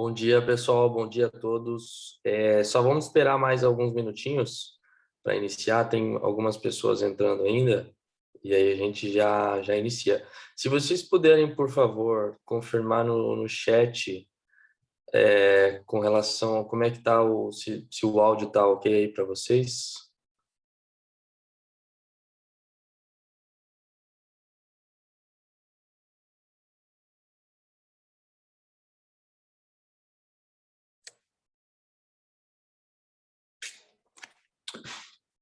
Bom dia, pessoal. Bom dia a todos. Só vamos esperar mais alguns minutinhos para iniciar. Tem algumas pessoas entrando ainda e aí a gente já inicia. Se vocês puderem, por favor, confirmar no chat com relação a como é que tá se o áudio tá ok aí para vocês.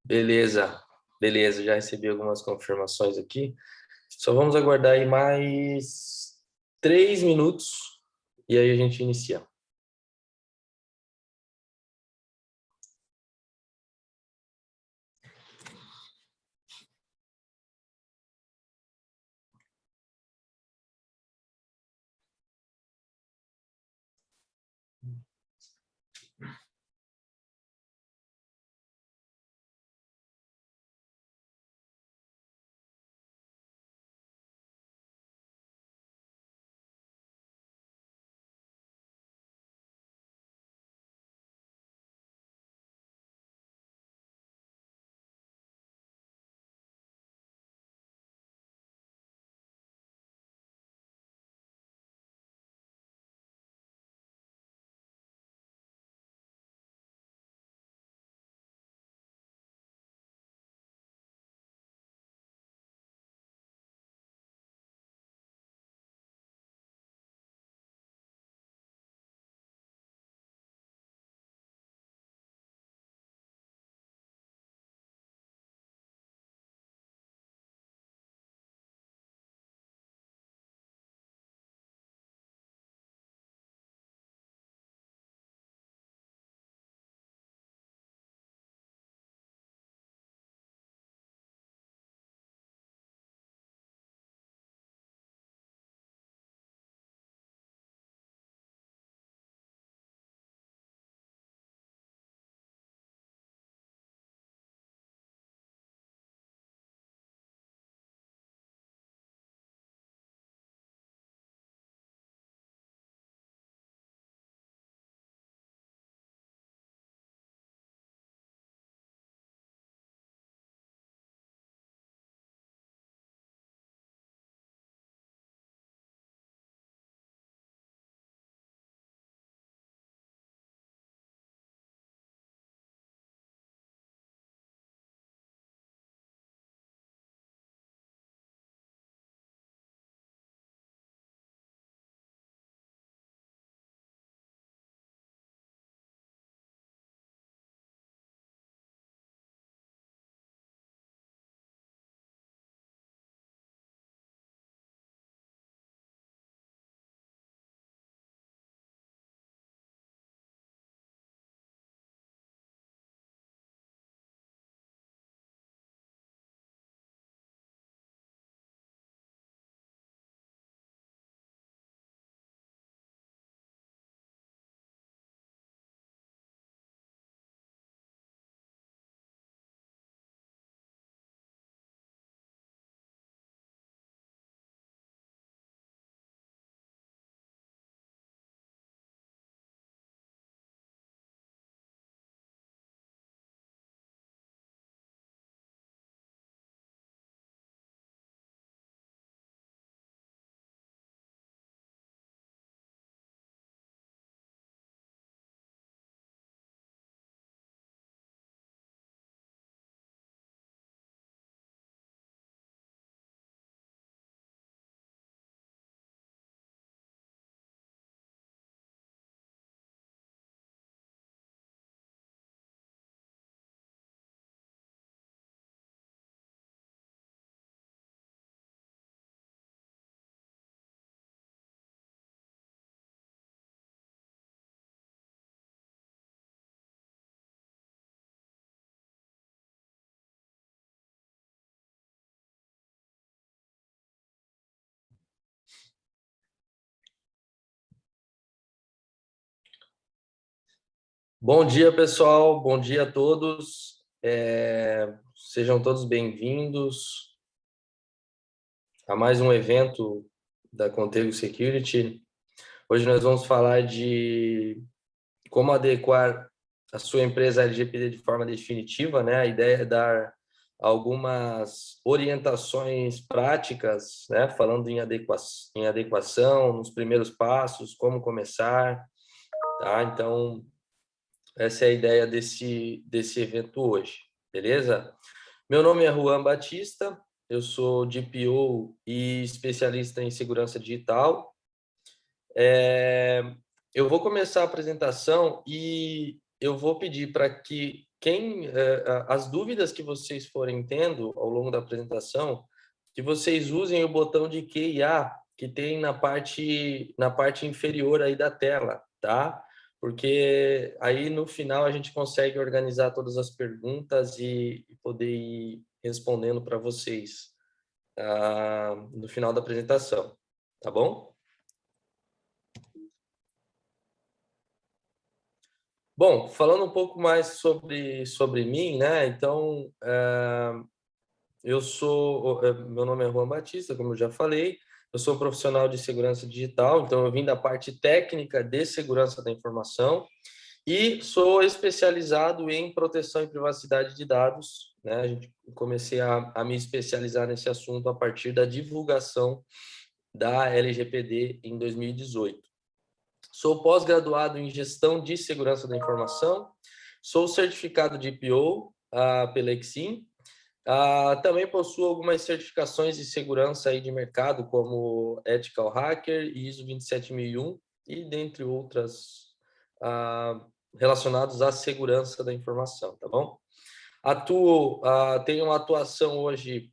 Beleza, beleza. Já recebi algumas confirmações aqui. Só vamos aguardar aí mais 3 minutos e aí a gente inicia. Bom dia, pessoal. Bom dia a todos. Sejam todos bem-vindos a mais um evento da Contigo Security. Hoje nós vamos falar de como adequar a sua empresa LGPD de forma definitiva, né? A ideia é dar algumas orientações práticas, né? Falando em adequação, nos primeiros passos, como começar, tá? Então, essa é a ideia desse evento hoje, beleza? Meu nome é Juan Batista, eu sou DPO e especialista em segurança digital. Eu vou começar a apresentação e eu vou pedir para que as dúvidas que vocês forem tendo ao longo da apresentação, que vocês usem o botão de Q&A que tem na parte inferior aí da tela, tá? Porque aí no final a gente consegue organizar todas as perguntas e poder ir respondendo para vocês no final da apresentação, tá bom? Bom, falando um pouco mais sobre mim, né? Então, meu nome é Juan Batista, como eu já falei, eu sou profissional de segurança digital, então eu vim da parte técnica de segurança da informação e sou especializado em proteção e privacidade de dados, né? Comecei a me especializar nesse assunto a partir da divulgação da LGPD em 2018. Sou pós-graduado em gestão de segurança da informação, sou certificado de PO pela Exim, também possuo algumas certificações de segurança aí de mercado, como Ethical Hacker e ISO 27001, e dentre outras relacionadas à segurança da informação, tá bom? Tenho uma atuação hoje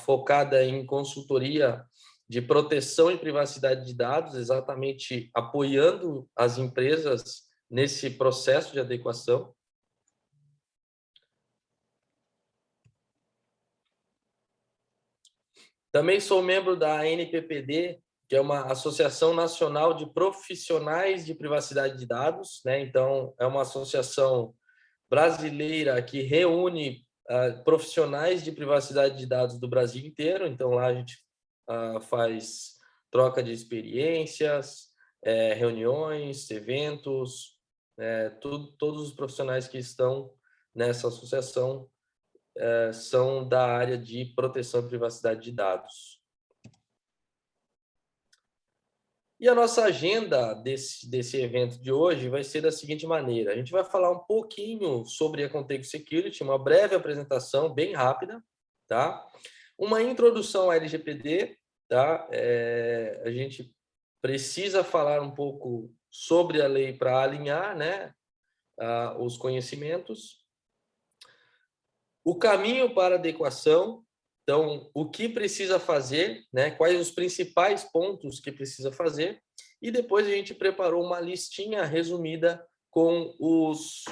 focada em consultoria de proteção e privacidade de dados, exatamente apoiando as empresas nesse processo de adequação. Também sou membro da ANPPD, que é uma Associação Nacional de Profissionais de Privacidade de Dados, né? Então, é uma associação brasileira que reúne profissionais de privacidade de dados do Brasil inteiro. Então, lá a gente faz troca de experiências, reuniões, eventos, todos os profissionais que estão nessa associação são da área de proteção e privacidade de dados. E a nossa agenda desse evento de hoje vai ser da seguinte maneira: a gente vai falar um pouquinho sobre a Contexto Security, uma breve apresentação bem rápida, tá? Uma introdução à LGPD, tá? A gente precisa falar um pouco sobre a lei para alinhar, né, os conhecimentos. O caminho para adequação, então, o que precisa fazer, né? Quais os principais pontos que precisa fazer, e depois a gente preparou uma listinha resumida com os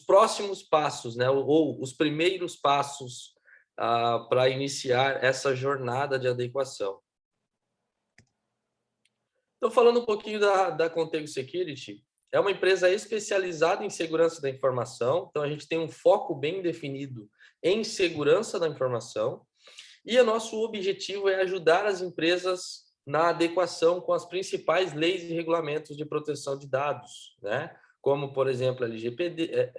próximos passos, né? Ou os primeiros passos para iniciar essa jornada de adequação. Então, falando um pouquinho da Contego Security, é uma empresa especializada em segurança da informação, então a gente tem um foco bem definido em segurança da informação, e o nosso objetivo é ajudar as empresas na adequação com as principais leis e regulamentos de proteção de dados, né? Como, por exemplo, LGPD,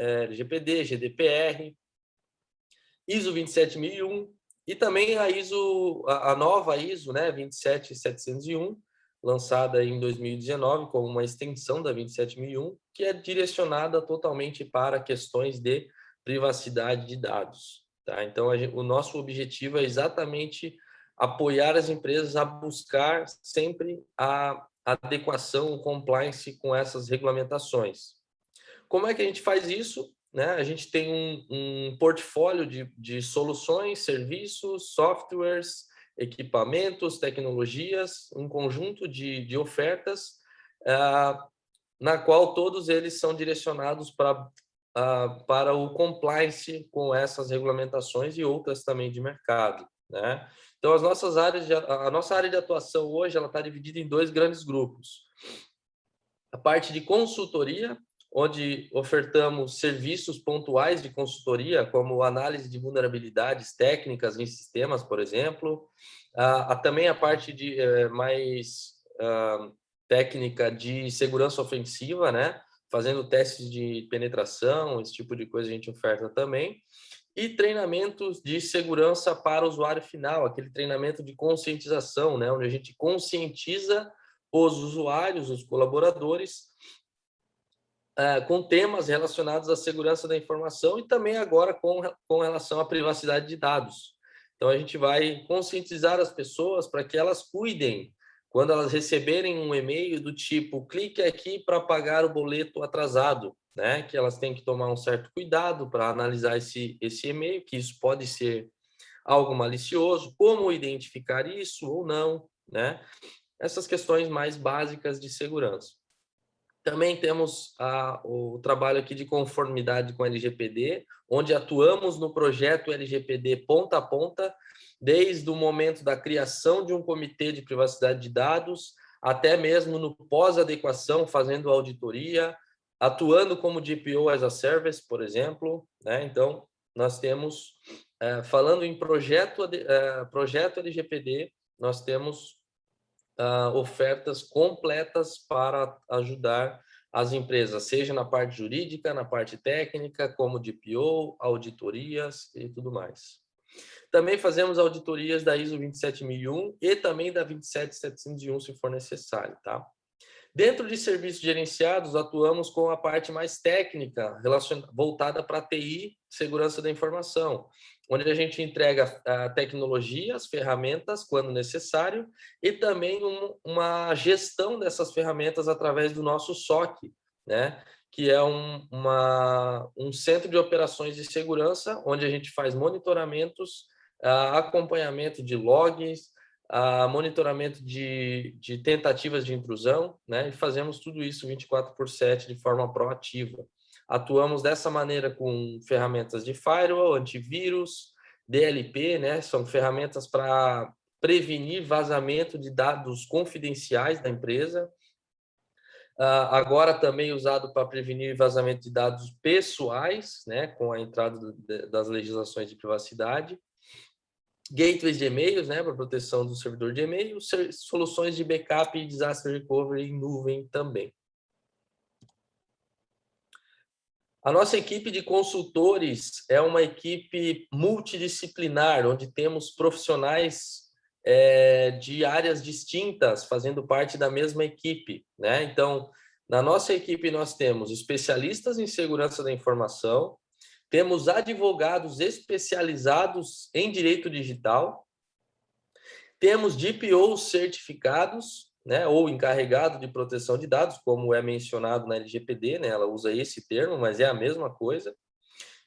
GDPR, ISO 27001 e também a nova ISO, né, 27701, lançada em 2019 como uma extensão da 27001, que é direcionada totalmente para questões de privacidade de dados. Tá? Então, o nosso objetivo é exatamente apoiar as empresas a buscar sempre a adequação, o compliance com essas regulamentações. Como é que a gente faz isso? Né? A gente tem um portfólio de soluções, serviços, softwares, equipamentos, tecnologias, um conjunto de ofertas, na qual todos eles são direcionados para o compliance com essas regulamentações e outras também de mercado, né? Então, a nossa área de atuação hoje ela está dividida em dois grandes grupos. A parte de consultoria, onde ofertamos serviços pontuais de consultoria, como análise de vulnerabilidades técnicas em sistemas, por exemplo. Também a parte de mais técnica de segurança ofensiva, né? Fazendo testes de penetração, esse tipo de coisa a gente oferta também. E treinamentos de segurança para o usuário final, aquele treinamento de conscientização, né? Onde a gente conscientiza os usuários, os colaboradores, com temas relacionados à segurança da informação e também agora com relação à privacidade de dados. Então, a gente vai conscientizar as pessoas para que elas cuidem quando elas receberem um e-mail do tipo, clique aqui para pagar o boleto atrasado, né? Que elas têm que tomar um certo cuidado para analisar esse e-mail, que isso pode ser algo malicioso, como identificar isso ou não, né? Essas questões mais básicas de segurança. Também temos o trabalho aqui de conformidade com a LGPD, onde atuamos no projeto LGPD ponta a ponta, desde o momento da criação de um comitê de privacidade de dados, até mesmo no pós-adequação, fazendo auditoria, atuando como DPO as a Service, por exemplo, né? Então, nós temos, falando em projeto LGPD, nós temos ofertas completas para ajudar as empresas, seja na parte jurídica, na parte técnica, como DPO, auditorias e tudo mais. Também fazemos auditorias da ISO 27001 e também da 27701, se for necessário, tá? Dentro de serviços gerenciados, atuamos com a parte mais técnica, voltada para a TI, segurança da informação, onde a gente entrega tecnologias, ferramentas, quando necessário, e também uma gestão dessas ferramentas através do nosso SOC, né? Que é um centro de operações de segurança, onde a gente faz monitoramentos, acompanhamento de logs, monitoramento de tentativas de intrusão, né? E fazemos tudo isso 24/7 de forma proativa. Atuamos dessa maneira com ferramentas de firewall, antivírus, DLP, né? São ferramentas para prevenir vazamento de dados confidenciais da empresa. Agora também usado para prevenir vazamento de dados pessoais, né? Com a entrada das legislações de privacidade. Gateways de e-mails, né, para proteção do servidor de e-mail, soluções de backup e disaster recovery em nuvem também. A nossa equipe de consultores é uma equipe multidisciplinar, onde temos profissionais de áreas distintas fazendo parte da mesma equipe, né? Então, na nossa equipe nós temos especialistas em segurança da informação, temos advogados especializados em direito digital, temos DPOs certificados, né, ou encarregado de proteção de dados, como é mencionado na LGPD, né, ela usa esse termo, mas é a mesma coisa.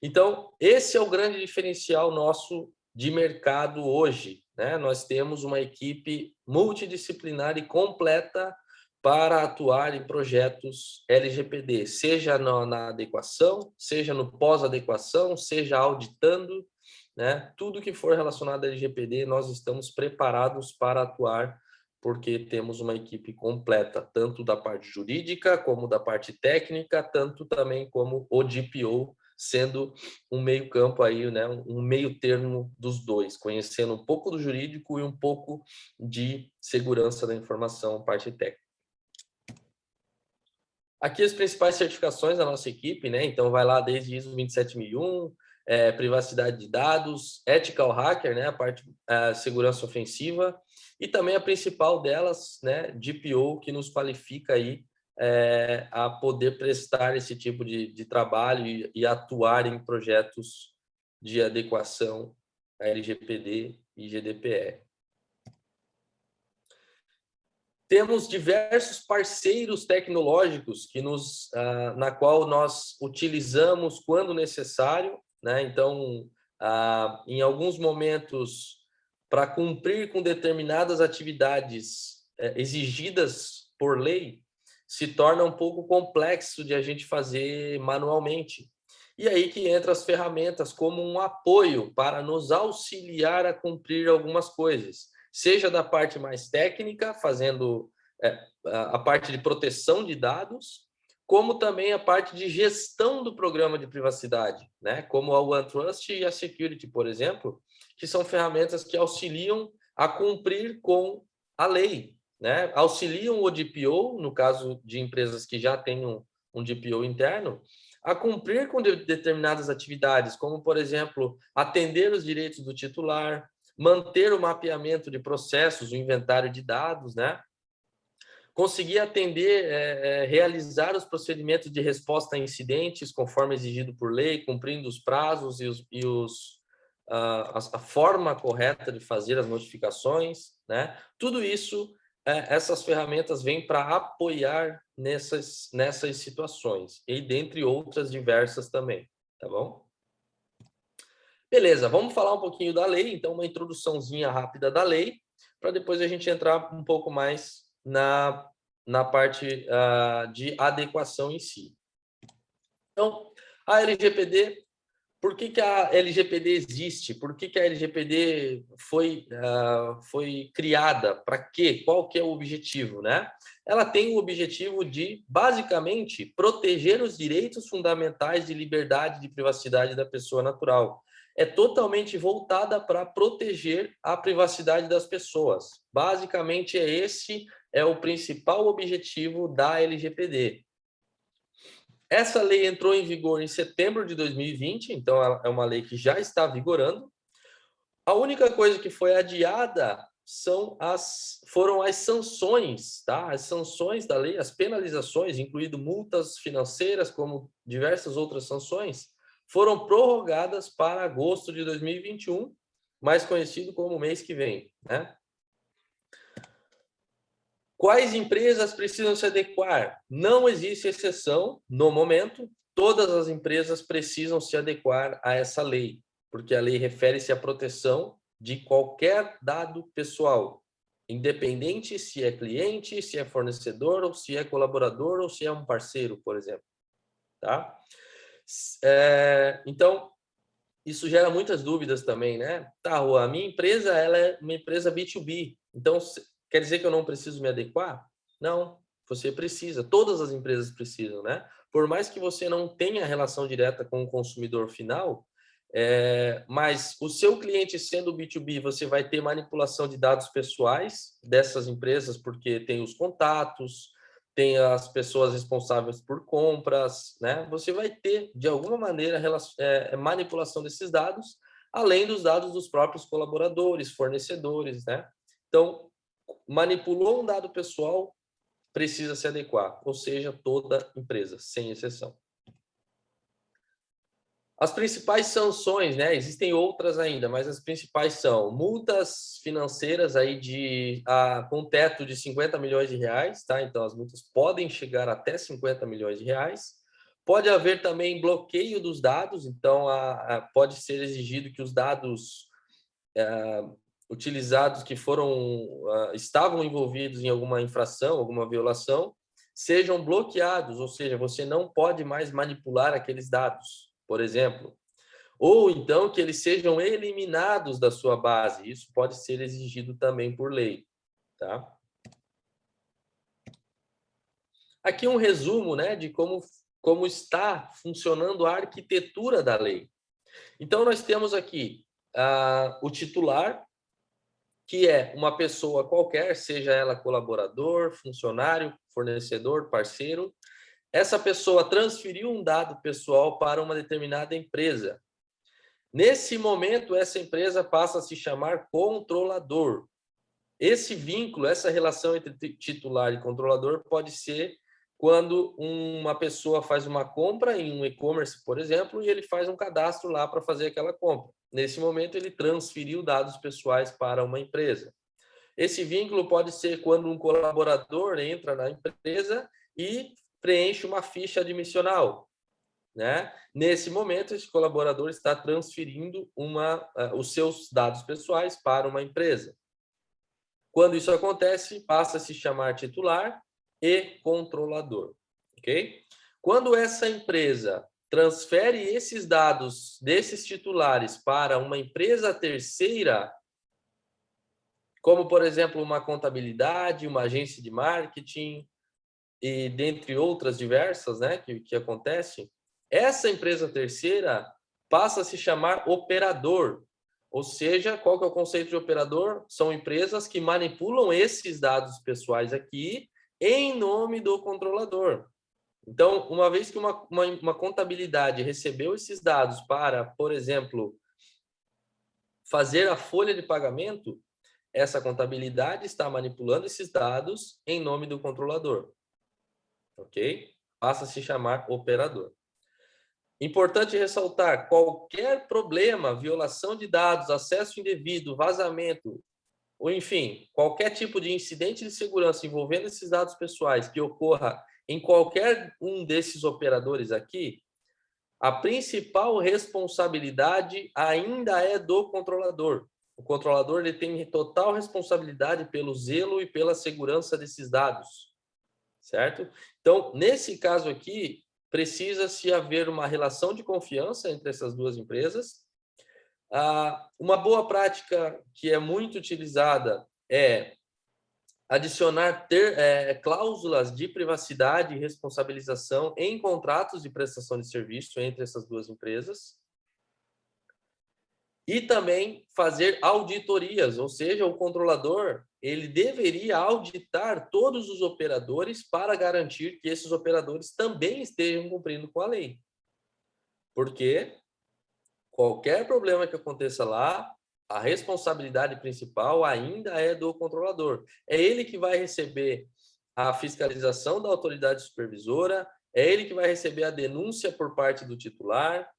Então, esse é o grande diferencial nosso de mercado hoje, né? Nós temos uma equipe multidisciplinar e completa para atuar em projetos LGPD, seja na adequação, seja no pós-adequação, seja auditando, né? Tudo que for relacionado à LGPD, nós estamos preparados para atuar, porque temos uma equipe completa, tanto da parte jurídica, como da parte técnica, tanto também como o DPO, sendo um meio campo aí, né? Um meio termo dos dois, conhecendo um pouco do jurídico e um pouco de segurança da informação, parte técnica. Aqui as principais certificações da nossa equipe, né? Então vai lá desde ISO 27001, privacidade de dados, ethical hacker, né? A parte segurança ofensiva, e também a principal delas, né? DPO, que nos qualifica aí a poder prestar esse tipo de trabalho e atuar em projetos de adequação a LGPD e GDPR. Temos diversos parceiros tecnológicos na qual nós utilizamos quando necessário, né? Então, em alguns momentos, para cumprir com determinadas atividades exigidas por lei, se torna um pouco complexo de a gente fazer manualmente. E aí que entra as ferramentas como um apoio para nos auxiliar a cumprir algumas coisas, seja da parte mais técnica, fazendo a parte de proteção de dados, como também a parte de gestão do programa de privacidade, né? Como a OneTrust e a Security, por exemplo, que são ferramentas que auxiliam a cumprir com a lei, né? Auxiliam o DPO, no caso de empresas que já têm um DPO interno, a cumprir com determinadas atividades, como, por exemplo, atender os direitos do titular, manter o mapeamento de processos, o inventário de dados, né? Conseguir atender, realizar os procedimentos de resposta a incidentes conforme exigido por lei, cumprindo os prazos a forma correta de fazer as notificações, né? Tudo isso, essas ferramentas vêm para apoiar nessas situações, e dentre outras diversas também, tá bom? Beleza, vamos falar um pouquinho da lei, então uma introduçãozinha rápida da lei, para depois a gente entrar um pouco mais na parte de adequação em si. Então, a LGPD, por que a LGPD existe? Por que a LGPD foi criada? Para quê? Qual que é o objetivo, né? Ela tem o objetivo de, basicamente, proteger os direitos fundamentais de liberdade e de privacidade da pessoa natural. É totalmente voltada para proteger a privacidade das pessoas. Basicamente, esse é o principal objetivo da LGPD. Essa lei entrou em vigor em setembro de 2020, então é uma lei que já está vigorando. A única coisa que foi adiada foram as sanções, tá? As sanções da lei, as penalizações, incluindo multas financeiras, como diversas outras sanções, foram prorrogadas para agosto de 2021, mais conhecido como mês que vem, né? Quais empresas precisam se adequar? Não existe exceção no momento. Todas as empresas precisam se adequar a essa lei, porque a lei refere-se à proteção de qualquer dado pessoal, independente se é cliente, se é fornecedor, ou se é colaborador, ou se é um parceiro, por exemplo. Tá? Então, isso gera muitas dúvidas também, né? Tá, Rua, a minha empresa ela é uma empresa B2B, então quer dizer que eu não preciso me adequar? Não, você precisa, todas as empresas precisam, né? Por mais que você não tenha relação direta com o consumidor final, mas o seu cliente sendo B2B, você vai ter manipulação de dados pessoais dessas empresas, porque tem os contatos, tem as pessoas responsáveis por compras, né? Você vai ter, de alguma maneira, manipulação desses dados, além dos dados dos próprios colaboradores, fornecedores, né? Então, manipulou um dado pessoal, precisa se adequar, ou seja, toda empresa, sem exceção. As principais sanções, né? Existem outras ainda, mas as principais são multas financeiras aí com teto de 50 milhões de reais, tá? Então, as multas podem chegar até 50 milhões de reais. Pode haver também bloqueio dos dados, então pode ser exigido que os dados utilizados que estavam envolvidos em alguma infração, alguma violação, sejam bloqueados, ou seja, você não pode mais manipular aqueles dados, por exemplo. Ou então que eles sejam eliminados da sua base. Isso pode ser exigido também por lei, tá? Aqui um resumo, né, de como está funcionando a arquitetura da lei. Então, nós temos aqui o titular, que é uma pessoa qualquer, seja ela colaborador, funcionário, fornecedor, parceiro. Essa pessoa transferiu um dado pessoal para uma determinada empresa. Nesse momento, essa empresa passa a se chamar controlador. Esse vínculo, essa relação entre titular e controlador pode ser quando uma pessoa faz uma compra em um e-commerce, por exemplo, e ele faz um cadastro lá para fazer aquela compra. Nesse momento, ele transferiu dados pessoais para uma empresa. Esse vínculo pode ser quando um colaborador entra na empresa e preenche uma ficha admissional, né? Nesse momento, esse colaborador está transferindo os seus dados pessoais para uma empresa. Quando isso acontece, passa a se chamar titular e controlador, ok? Quando essa empresa transfere esses dados desses titulares para uma empresa terceira, como, por exemplo, uma contabilidade, uma agência de marketing, e dentre outras diversas, né, que acontecem, essa empresa terceira passa a se chamar operador. Ou seja, qual que é o conceito de operador? São empresas que manipulam esses dados pessoais aqui em nome do controlador. Então, uma vez que uma contabilidade recebeu esses dados para, por exemplo, fazer a folha de pagamento, essa contabilidade está manipulando esses dados em nome do controlador. Ok? Passa a se chamar operador. Importante ressaltar, qualquer problema, violação de dados, acesso indevido, vazamento, ou enfim, qualquer tipo de incidente de segurança envolvendo esses dados pessoais que ocorra em qualquer um desses operadores aqui, a principal responsabilidade ainda é do controlador. O controlador ele tem total responsabilidade pelo zelo e pela segurança desses dados, certo? Então, nesse caso aqui, precisa-se haver uma relação de confiança entre essas duas empresas. Uma boa prática que é muito utilizada é adicionar cláusulas de privacidade e responsabilização em contratos de prestação de serviço entre essas duas empresas. E também fazer auditorias, ou seja, o controlador ele deveria auditar todos os operadores para garantir que esses operadores também estejam cumprindo com a lei. Porque qualquer problema que aconteça lá, a responsabilidade principal ainda é do controlador. É ele que vai receber a fiscalização da autoridade supervisora, é ele que vai receber a denúncia por parte do titular,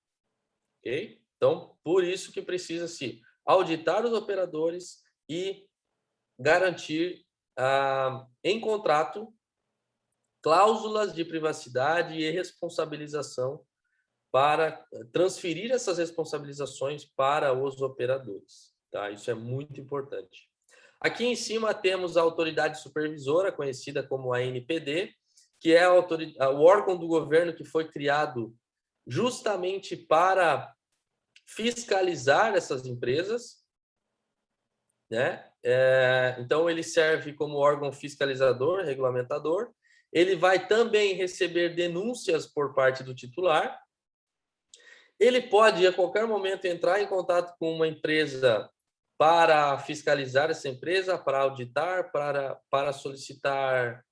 ok? Então, por isso que precisa-se auditar os operadores e garantir em contrato cláusulas de privacidade e responsabilização para transferir essas responsabilizações para os operadores. Tá? Isso é muito importante. Aqui em cima temos a autoridade supervisora, conhecida como a ANPD, que é o órgão do governo que foi criado justamente para fiscalizar essas empresas, né? Então, ele serve como órgão fiscalizador, regulamentador. Ele vai também receber denúncias por parte do titular. Ele pode, a qualquer momento, entrar em contato com uma empresa para fiscalizar essa empresa, para auditar, para solicitar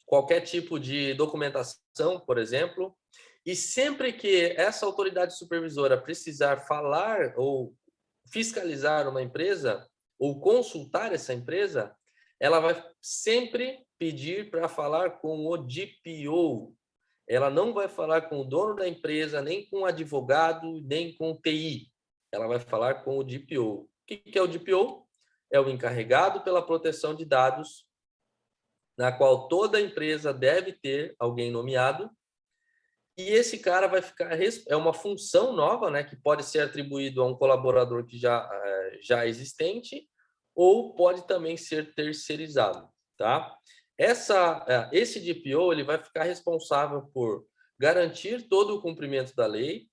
qualquer tipo de documentação, por exemplo. E sempre que essa autoridade supervisora precisar falar ou fiscalizar uma empresa ou consultar essa empresa, ela vai sempre pedir para falar com o DPO. Ela não vai falar com o dono da empresa, nem com o advogado, nem com o TI. Ela vai falar com o DPO. O que é o DPO? É o encarregado pela proteção de dados, na qual toda empresa deve ter alguém nomeado. E esse cara vai ficar... É uma função nova, né, que pode ser atribuído a um colaborador que já existente, ou pode também ser terceirizado, tá? Esse DPO ele vai ficar responsável por garantir todo o cumprimento da lei,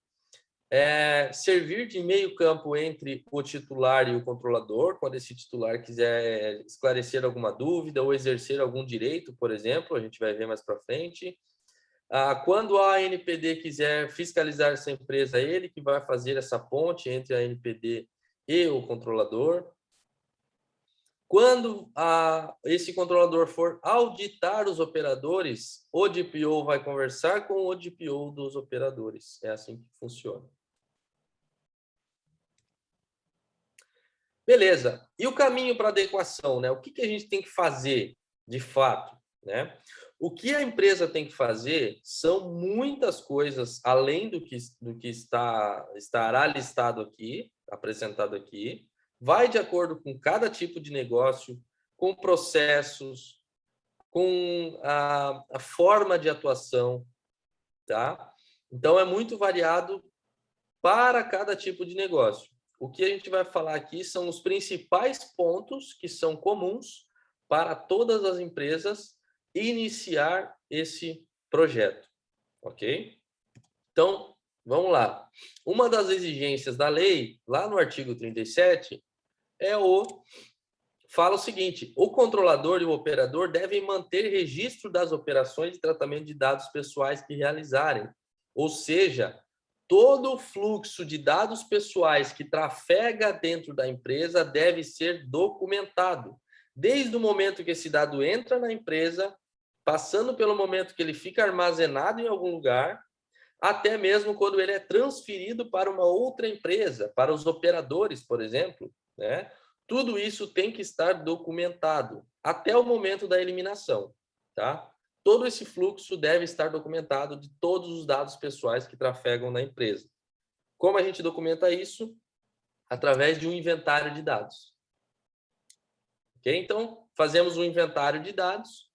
servir de meio campo entre o titular e o controlador, quando esse titular quiser esclarecer alguma dúvida ou exercer algum direito, por exemplo, a gente vai ver mais para frente. Quando a ANPD quiser fiscalizar essa empresa, é ele que vai fazer essa ponte entre a ANPD e o controlador. Quando esse controlador for auditar os operadores, o DPO vai conversar com o DPO dos operadores. É assim que funciona. Beleza. E o caminho para adequação, né? O que a gente tem que fazer, de fato, né? O que a empresa tem que fazer são muitas coisas, além do que estará listado aqui, apresentado aqui. Vai de acordo com cada tipo de negócio, com processos, com a forma de atuação, tá? Então, é muito variado para cada tipo de negócio. O que a gente vai falar aqui são os principais pontos que são comuns para todas as empresas iniciar esse projeto, ok? Então, vamos lá. Uma das exigências da lei, lá no artigo 37, fala o seguinte: o controlador e o operador devem manter registro das operações de tratamento de dados pessoais que realizarem, ou seja, todo o fluxo de dados pessoais que trafega dentro da empresa deve ser documentado. Desde o momento que esse dado entra na empresa, passando pelo momento que ele fica armazenado em algum lugar, até mesmo quando ele é transferido para uma outra empresa, para os operadores, por exemplo, né? Tudo isso tem que estar documentado até o momento da eliminação, tá? Todo esse fluxo deve estar documentado de todos os dados pessoais que trafegam na empresa. Como a gente documenta isso? Através de um inventário de dados. Ok? Então, fazemos um inventário de dados,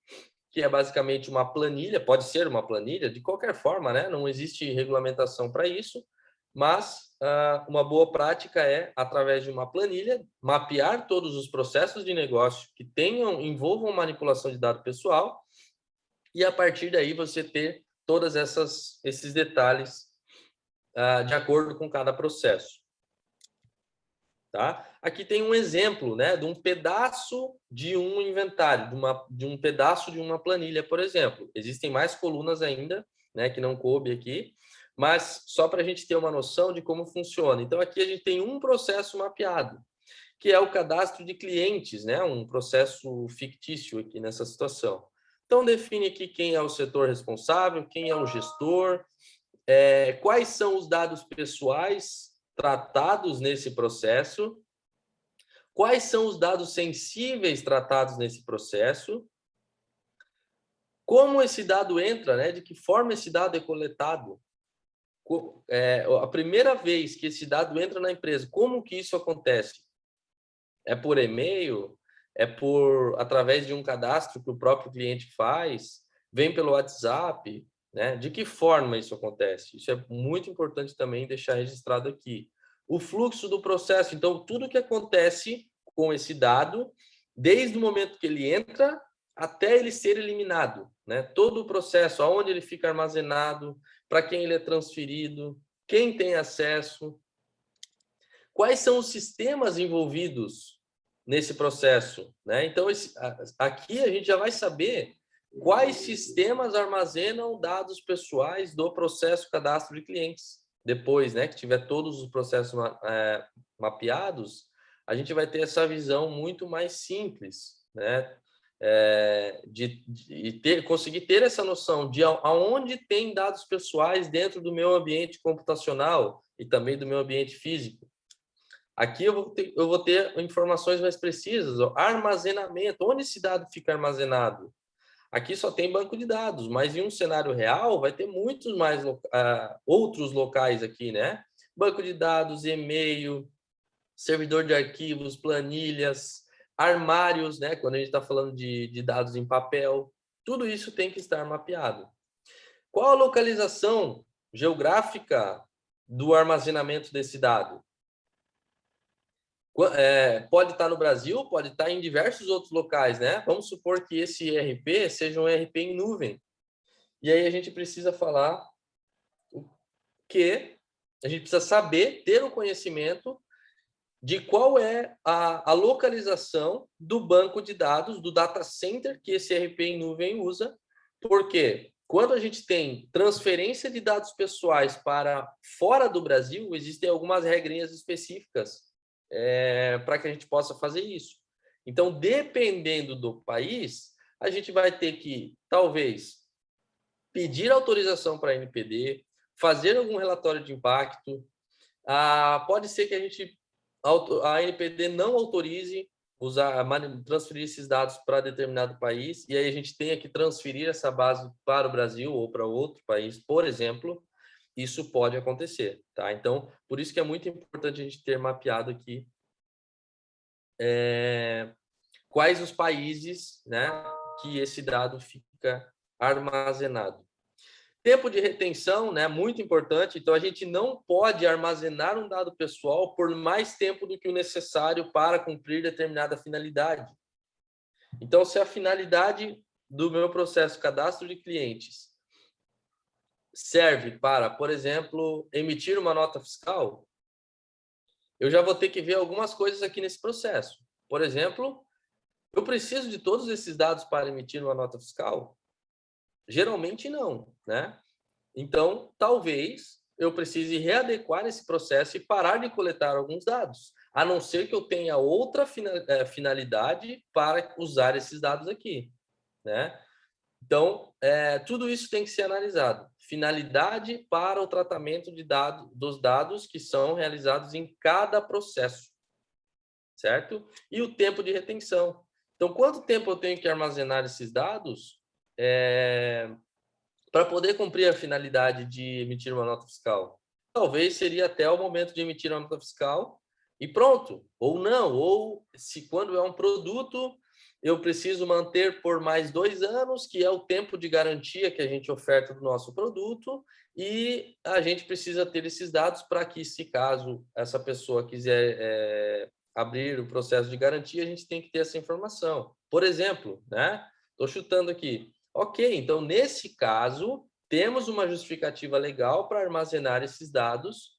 que é basicamente uma planilha, pode ser uma planilha, de qualquer forma, né? Não existe regulamentação para isso, mas uma boa prática é, através de uma planilha, mapear todos os processos de negócio que envolvam manipulação de dado pessoal, e a partir daí você ter todos esses detalhes de acordo com cada processo. Tá? Aqui tem um exemplo, né, de um pedaço de um inventário, de um pedaço de uma planilha, por exemplo. Existem mais colunas ainda, né, que não coube aqui, mas só para a gente ter uma noção de como funciona. Então, aqui a gente tem um processo mapeado, que é o cadastro de clientes, né, um processo fictício aqui nessa situação. Então, define aqui quem é o setor responsável, quem é o gestor, quais são os dados pessoais tratados nesse processo, quais são os dados sensíveis tratados nesse processo, como esse dado entra, né? De que forma esse dado é coletado, a primeira vez que esse dado entra na empresa, como que isso acontece? É por e-mail? É através de um cadastro que o próprio cliente faz? Vem pelo WhatsApp? Né? De que forma isso acontece? Isso é muito importante também deixar registrado aqui. O fluxo do processo, então, tudo que acontece com esse dado, desde o momento que ele entra até ele ser eliminado, né? Todo o processo, aonde ele fica armazenado, para quem ele é transferido, quem tem acesso, quais são os sistemas envolvidos nesse processo, né? Então, aqui a gente já vai saber quais sistemas armazenam dados pessoais do processo cadastro de clientes. Depois, né, que tiver todos os processos mapeados, a gente vai ter essa visão muito mais simples, né? Conseguir ter essa noção de aonde tem dados pessoais dentro do meu ambiente computacional e também do meu ambiente físico. Aqui eu vou ter informações mais precisas, ó, armazenamento, onde esse dado fica armazenado? Aqui só tem banco de dados, mas em um cenário real vai ter muitos mais outros locais aqui, né? Banco de dados, e-mail, servidor de arquivos, planilhas, armários, né? Quando a gente está falando de dados em papel, tudo isso tem que estar mapeado. Qual a localização geográfica do armazenamento desse dado? Pode estar no Brasil, pode estar em diversos outros locais, né? Vamos supor que esse ERP seja um ERP em nuvem. E aí a gente precisa falar que a gente precisa saber, ter o conhecimento de qual é a localização do banco de dados, do data center que esse ERP em nuvem usa, porque quando a gente tem transferência de dados pessoais para fora do Brasil, existem algumas regrinhas específicas para que a gente possa fazer isso. Então, dependendo do país, a gente vai ter que, talvez, pedir autorização para a NPD, fazer algum relatório de impacto. Pode ser que a NPD não autorize transferir esses dados para determinado país, e aí a gente tenha que transferir essa base para o Brasil ou para outro país, por exemplo. Isso pode acontecer, tá? Então, por isso que é muito importante a gente ter mapeado aqui quais os países, né, que esse dado fica armazenado. Tempo de retenção, né, muito importante. Então, a gente não pode armazenar um dado pessoal por mais tempo do que o necessário para cumprir determinada finalidade. Então, se a finalidade do meu processo cadastro de clientes serve para, por exemplo, emitir uma nota fiscal, eu já vou ter que ver algumas coisas aqui nesse processo. Por exemplo, eu preciso de todos esses dados para emitir uma nota fiscal? Geralmente não, né? Então, talvez eu precise readequar esse processo e parar de coletar alguns dados, a não ser que eu tenha outra finalidade para usar esses dados aqui, né? Então, tudo isso tem que ser analisado. Finalidade para o tratamento dos dados que são realizados em cada processo, certo? E o tempo de retenção. Então, quanto tempo eu tenho que armazenar esses dados para poder cumprir a finalidade de emitir uma nota fiscal? Talvez seria até o momento de emitir uma nota fiscal e pronto. Ou não, ou se quando é um produto, eu preciso manter por mais 2 anos, que é o tempo de garantia que a gente oferta do nosso produto, e a gente precisa ter esses dados para que, se caso essa pessoa quiser abrir o processo de garantia, a gente tem que ter essa informação. Por exemplo, né? Estou chutando aqui. Ok, então, nesse caso, temos uma justificativa legal para armazenar esses dados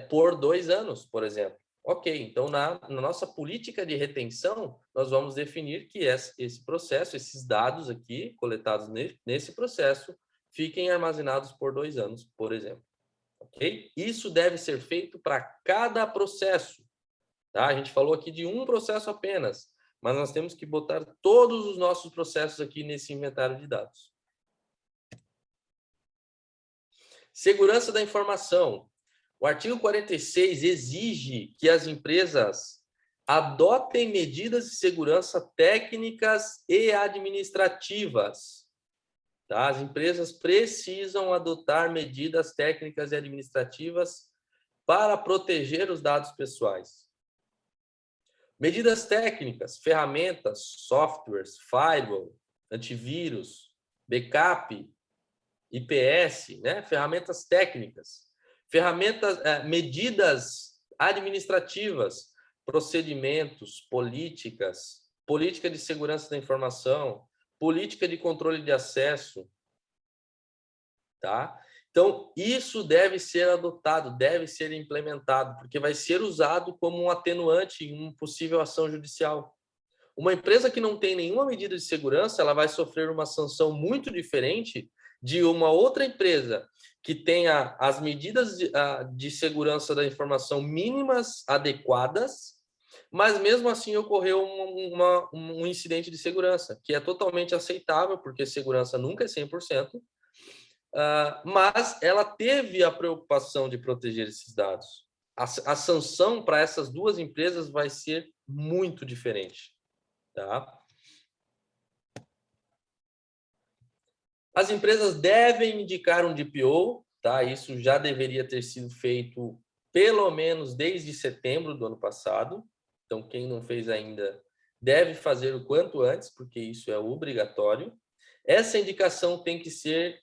por 2 anos, por exemplo. Ok, então, na nossa política de retenção, nós vamos definir que esse processo, esses dados aqui, coletados nesse processo, fiquem armazenados por 2 anos, por exemplo. Ok? Isso deve ser feito para cada processo. Tá? A gente falou aqui de um processo apenas, mas nós temos que botar todos os nossos processos aqui nesse inventário de dados. Segurança da informação. O artigo 46 exige que as empresas adotem medidas de segurança técnicas e administrativas. Tá? As empresas precisam adotar medidas técnicas e administrativas para proteger os dados pessoais. Medidas técnicas, ferramentas, softwares, firewall, antivírus, backup, IPS, né? Ferramentas técnicas, medidas administrativas, procedimentos, políticas, política de segurança da informação, política de controle de acesso, tá? Então, isso deve ser adotado, deve ser implementado, porque vai ser usado como um atenuante em uma possível ação judicial. Uma empresa que não tem nenhuma medida de segurança, ela vai sofrer uma sanção muito diferente de uma outra empresa que tenha as medidas de segurança da informação mínimas adequadas, mas mesmo assim ocorreu um incidente de segurança, que é totalmente aceitável, porque segurança nunca é 100%, mas ela teve a preocupação de proteger esses dados. A sanção para essas duas empresas vai ser muito diferente. Tá? As empresas devem indicar um DPO, tá? Isso já deveria ter sido feito pelo menos desde setembro do ano passado. Então, quem não fez ainda deve fazer o quanto antes, porque isso é obrigatório. Essa indicação tem que ser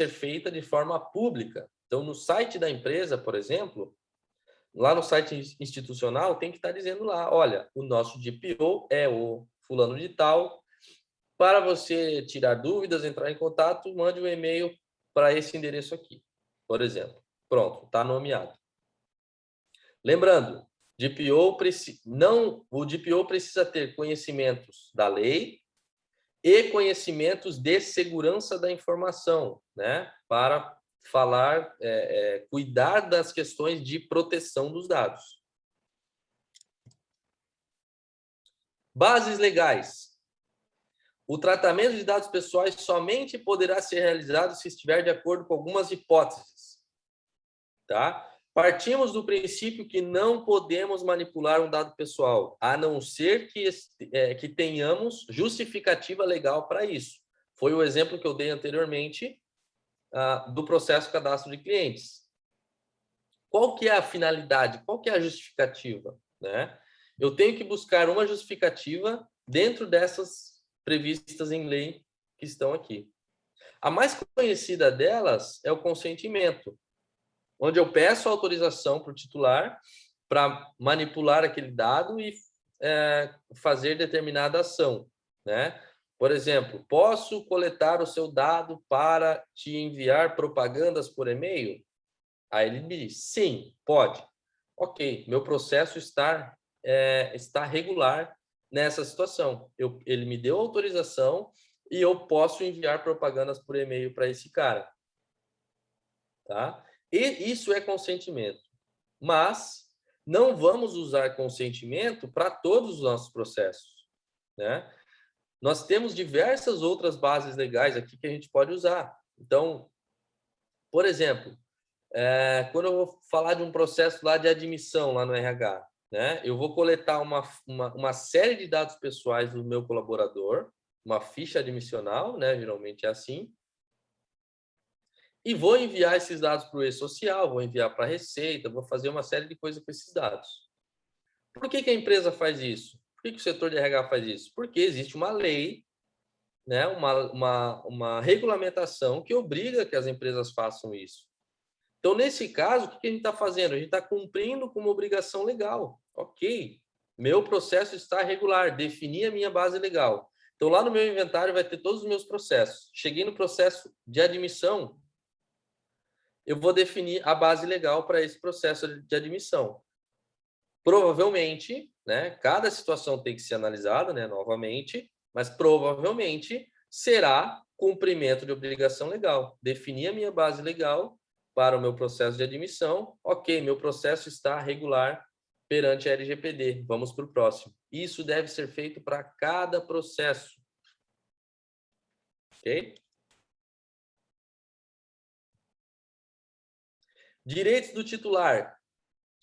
feita de forma pública. Então, no site da empresa, por exemplo, lá no site institucional, tem que estar dizendo lá, olha, o nosso DPO é o fulano de tal. Para você tirar dúvidas, entrar em contato, mande um e-mail para esse endereço aqui, por exemplo. Pronto, está nomeado. Lembrando, o DPO precisa ter conhecimentos da lei e conhecimentos de segurança da informação, né? Para falar, cuidar das questões de proteção dos dados. Bases legais. O tratamento de dados pessoais somente poderá ser realizado se estiver de acordo com algumas hipóteses. Tá? Partimos do princípio que não podemos manipular um dado pessoal, a não ser que tenhamos justificativa legal para isso. Foi o exemplo que eu dei anteriormente do processo cadastro de clientes. Qual que é a finalidade? Qual que é a justificativa? Né? Eu tenho que buscar uma justificativa dentro dessas previstas em lei que estão aqui. A mais conhecida delas é o consentimento, onde eu peço autorização para o titular para manipular aquele dado e fazer determinada ação, né? Por exemplo, posso coletar o seu dado para te enviar propagandas por e-mail? Aí ele me diz, sim, pode. Ok, meu processo está regular nessa situação. Ele me deu autorização e eu posso enviar propagandas por e-mail para esse cara. Tá? E isso é consentimento. Mas não vamos usar consentimento para todos os nossos processos, né? Nós temos diversas outras bases legais aqui que a gente pode usar. Então, por exemplo, quando eu vou falar de um processo lá de admissão lá no RH, né? Eu vou coletar uma série de dados pessoais do meu colaborador, uma ficha admissional, né? Geralmente é assim, e vou enviar esses dados para o e-social, vou enviar para a Receita, vou fazer uma série de coisas com esses dados. Por que a empresa faz isso? Por que o setor de RH faz isso? Porque existe uma lei, né? uma regulamentação que obriga que as empresas façam isso. Então, nesse caso, o que a gente está fazendo? A gente está cumprindo com uma obrigação legal. Ok, meu processo está regular, defini a minha base legal. Então, lá no meu inventário vai ter todos os meus processos. Cheguei no processo de admissão, eu vou definir a base legal para esse processo de admissão. Provavelmente, né, cada situação tem que ser analisada, né, novamente, mas provavelmente será cumprimento de obrigação legal. Definir a minha base legal para o meu processo de admissão. Ok, meu processo está regular perante a LGPD. Vamos para o próximo. Isso deve ser feito para cada processo. Ok? Direitos do titular.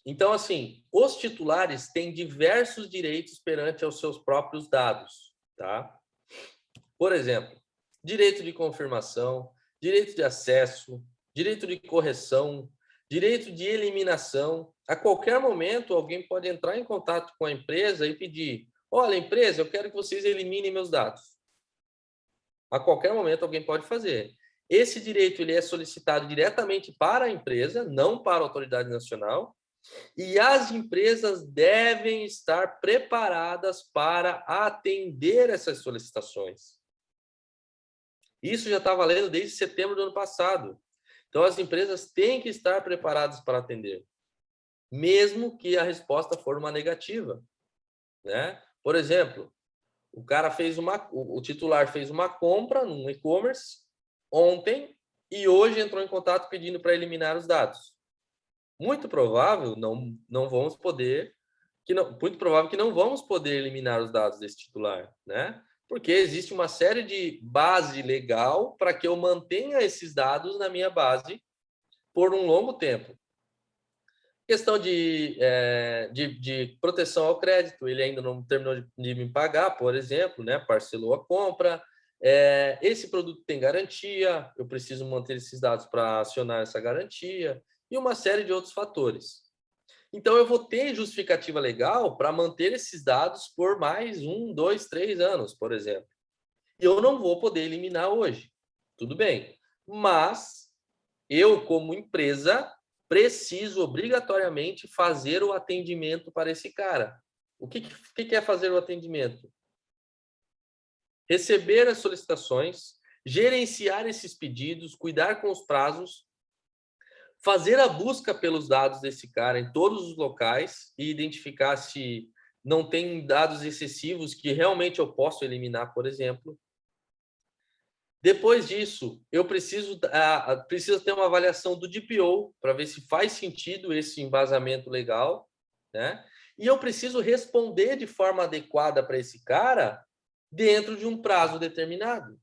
Então, assim, os titulares têm diversos direitos perante aos seus próprios dados, tá? Por exemplo, direito de confirmação, direito de acesso, direito de correção, direito de eliminação. A qualquer momento, alguém pode entrar em contato com a empresa e pedir: olha, empresa, eu quero que vocês eliminem meus dados. A qualquer momento, alguém pode fazer. Esse direito ele é solicitado diretamente para a empresa, não para a autoridade nacional, e as empresas devem estar preparadas para atender essas solicitações. Isso já está valendo desde setembro do ano passado. Então, as empresas têm que estar preparadas para atender, mesmo que a resposta for uma negativa, né? Por exemplo, o titular fez uma compra num e-commerce ontem e hoje entrou em contato pedindo para eliminar os dados. Muito provável não vamos poder muito provável que não vamos poder eliminar os dados desse titular, né? Porque existe uma série de base legal para que eu mantenha esses dados na minha base por um longo tempo. Questão de proteção ao crédito, ele ainda não terminou de me pagar, por exemplo, né? Parcelou a compra. Esse produto tem garantia, eu preciso manter esses dados para acionar essa garantia e uma série de outros fatores. Então, eu vou ter justificativa legal para manter esses dados por mais 1, 2, 3 anos, por exemplo. E eu não vou poder eliminar hoje. Tudo bem. Mas eu, como empresa, preciso obrigatoriamente fazer o atendimento para esse cara. O que é fazer o atendimento? Receber as solicitações, gerenciar esses pedidos, cuidar com os prazos, fazer a busca pelos dados desse cara em todos os locais e identificar se não tem dados excessivos que realmente eu posso eliminar, por exemplo. Depois disso, eu preciso ter uma avaliação do DPO para ver se faz sentido esse embasamento legal, né? E eu preciso responder de forma adequada para esse cara dentro de um prazo determinado.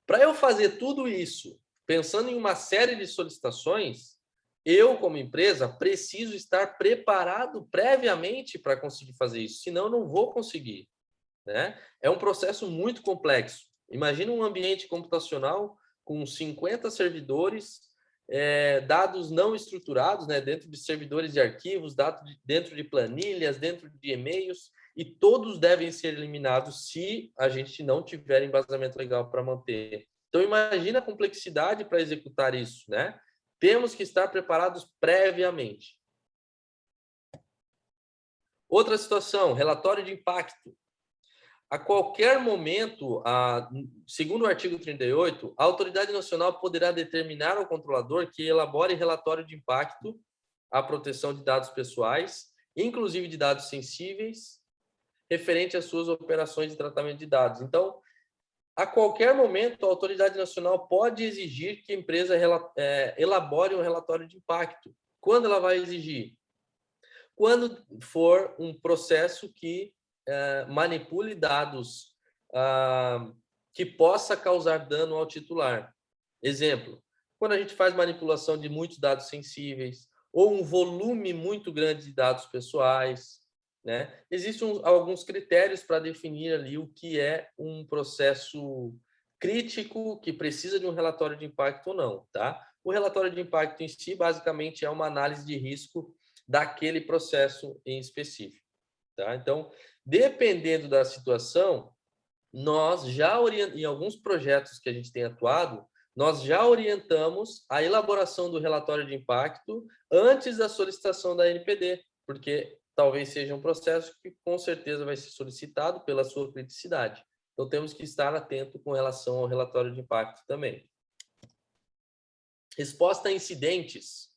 Para eu fazer tudo isso, pensando em uma série de solicitações, eu, como empresa, preciso estar preparado previamente para conseguir fazer isso, senão eu não vou conseguir, né? É um processo muito complexo. Imagina um ambiente computacional com 50 servidores, dados não estruturados, né, dentro de servidores de arquivos, dentro de planilhas, dentro de e-mails, e todos devem ser eliminados se a gente não tiver embasamento legal para manter. Então, imagina a complexidade para executar isso, né? Temos que estar preparados previamente. Outra situação, relatório de impacto. A qualquer momento, segundo o artigo 38, a autoridade nacional poderá determinar ao controlador que elabore relatório de impacto à proteção de dados pessoais, inclusive de dados sensíveis, referente às suas operações de tratamento de dados. Então, A qualquer momento, a autoridade nacional pode exigir que a empresa elabore um relatório de impacto. Quando ela vai exigir? Quando for um processo que manipule dados que possa causar dano ao titular. Exemplo, quando a gente faz manipulação de muitos dados sensíveis ou um volume muito grande de dados pessoais, né? Existem alguns critérios para definir ali o que é um processo crítico que precisa de um relatório de impacto ou não, tá? O relatório de impacto em si, basicamente, é uma análise de risco daquele processo em específico, tá? Então, dependendo da situação, nós já em alguns projetos que a gente tem atuado, nós já orientamos a elaboração do relatório de impacto antes da solicitação da NPD, porque talvez seja um processo que com certeza vai ser solicitado pela sua criticidade. Então temos que estar atento com relação ao relatório de impacto também. Resposta a incidentes.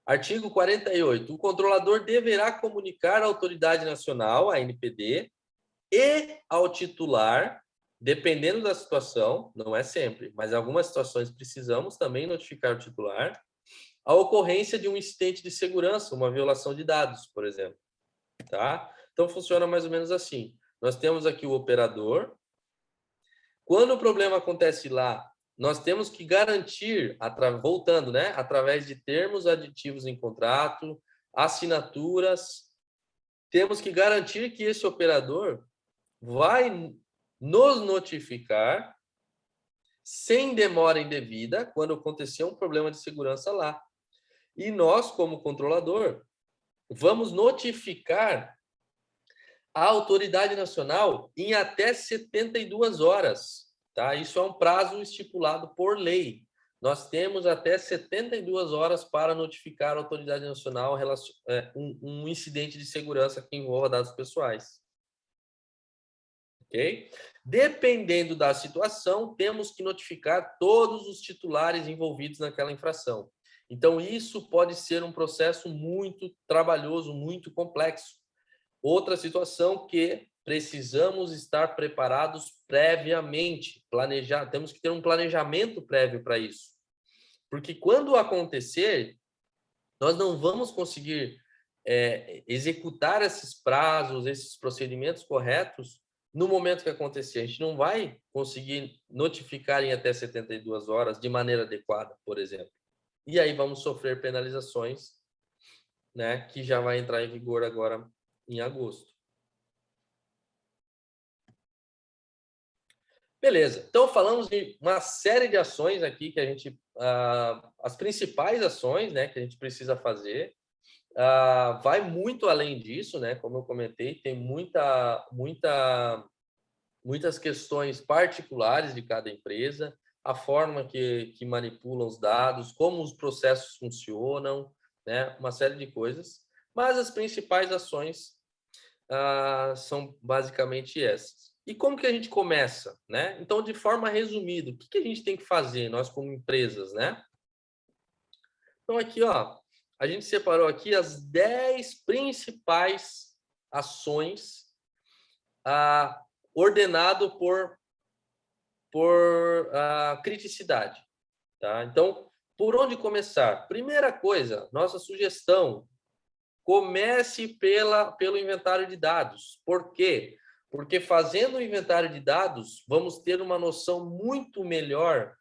Artigo 48. O controlador deverá comunicar à autoridade nacional, a NPD, e ao titular, dependendo da situação, não é sempre, mas em algumas situações precisamos também notificar o titular, a ocorrência de um incidente de segurança, uma violação de dados, por exemplo. Tá? Então, funciona mais ou menos assim. Nós temos aqui o operador. Quando o problema acontece lá, nós temos que garantir, voltando, né, através de termos aditivos em contrato, assinaturas, temos que garantir que esse operador vai nos notificar sem demora indevida quando acontecer um problema de segurança lá. E nós, como controlador, vamos notificar a autoridade nacional em até 72 horas. Tá? Isso é um prazo estipulado por lei. Nós temos até 72 horas para notificar a autoridade nacional um incidente de segurança que envolva dados pessoais. Ok? Dependendo da situação, temos que notificar todos os titulares envolvidos naquela infração. Então, isso pode ser um processo muito trabalhoso, muito complexo. Outra situação que precisamos estar preparados previamente, planejar, temos que ter um planejamento prévio para isso. Porque quando acontecer, nós não vamos conseguir executar esses prazos, esses procedimentos corretos no momento que acontecer. A gente não vai conseguir notificar em até 72 horas de maneira adequada, por exemplo. E aí vamos sofrer penalizações, né, que já vai entrar em vigor agora em agosto. Beleza, então falamos de uma série de ações aqui que a gente, as principais ações, né, que a gente precisa fazer. Vai muito além disso, né? Como eu comentei, tem muitas questões particulares de cada empresa, a forma que manipulam os dados, como os processos funcionam, né? Uma série de coisas. Mas as principais ações são basicamente essas. E como que a gente começa, né? Então, de forma resumida, o que a gente tem que fazer, nós como empresas, né? Então, aqui, ó, a gente separou aqui as 10 principais ações ordenado por criticidade. Tá? Então, por onde começar? Primeira coisa, nossa sugestão, comece pelo inventário de dados. Por quê? Porque fazendo o inventário de dados, vamos ter uma noção muito melhor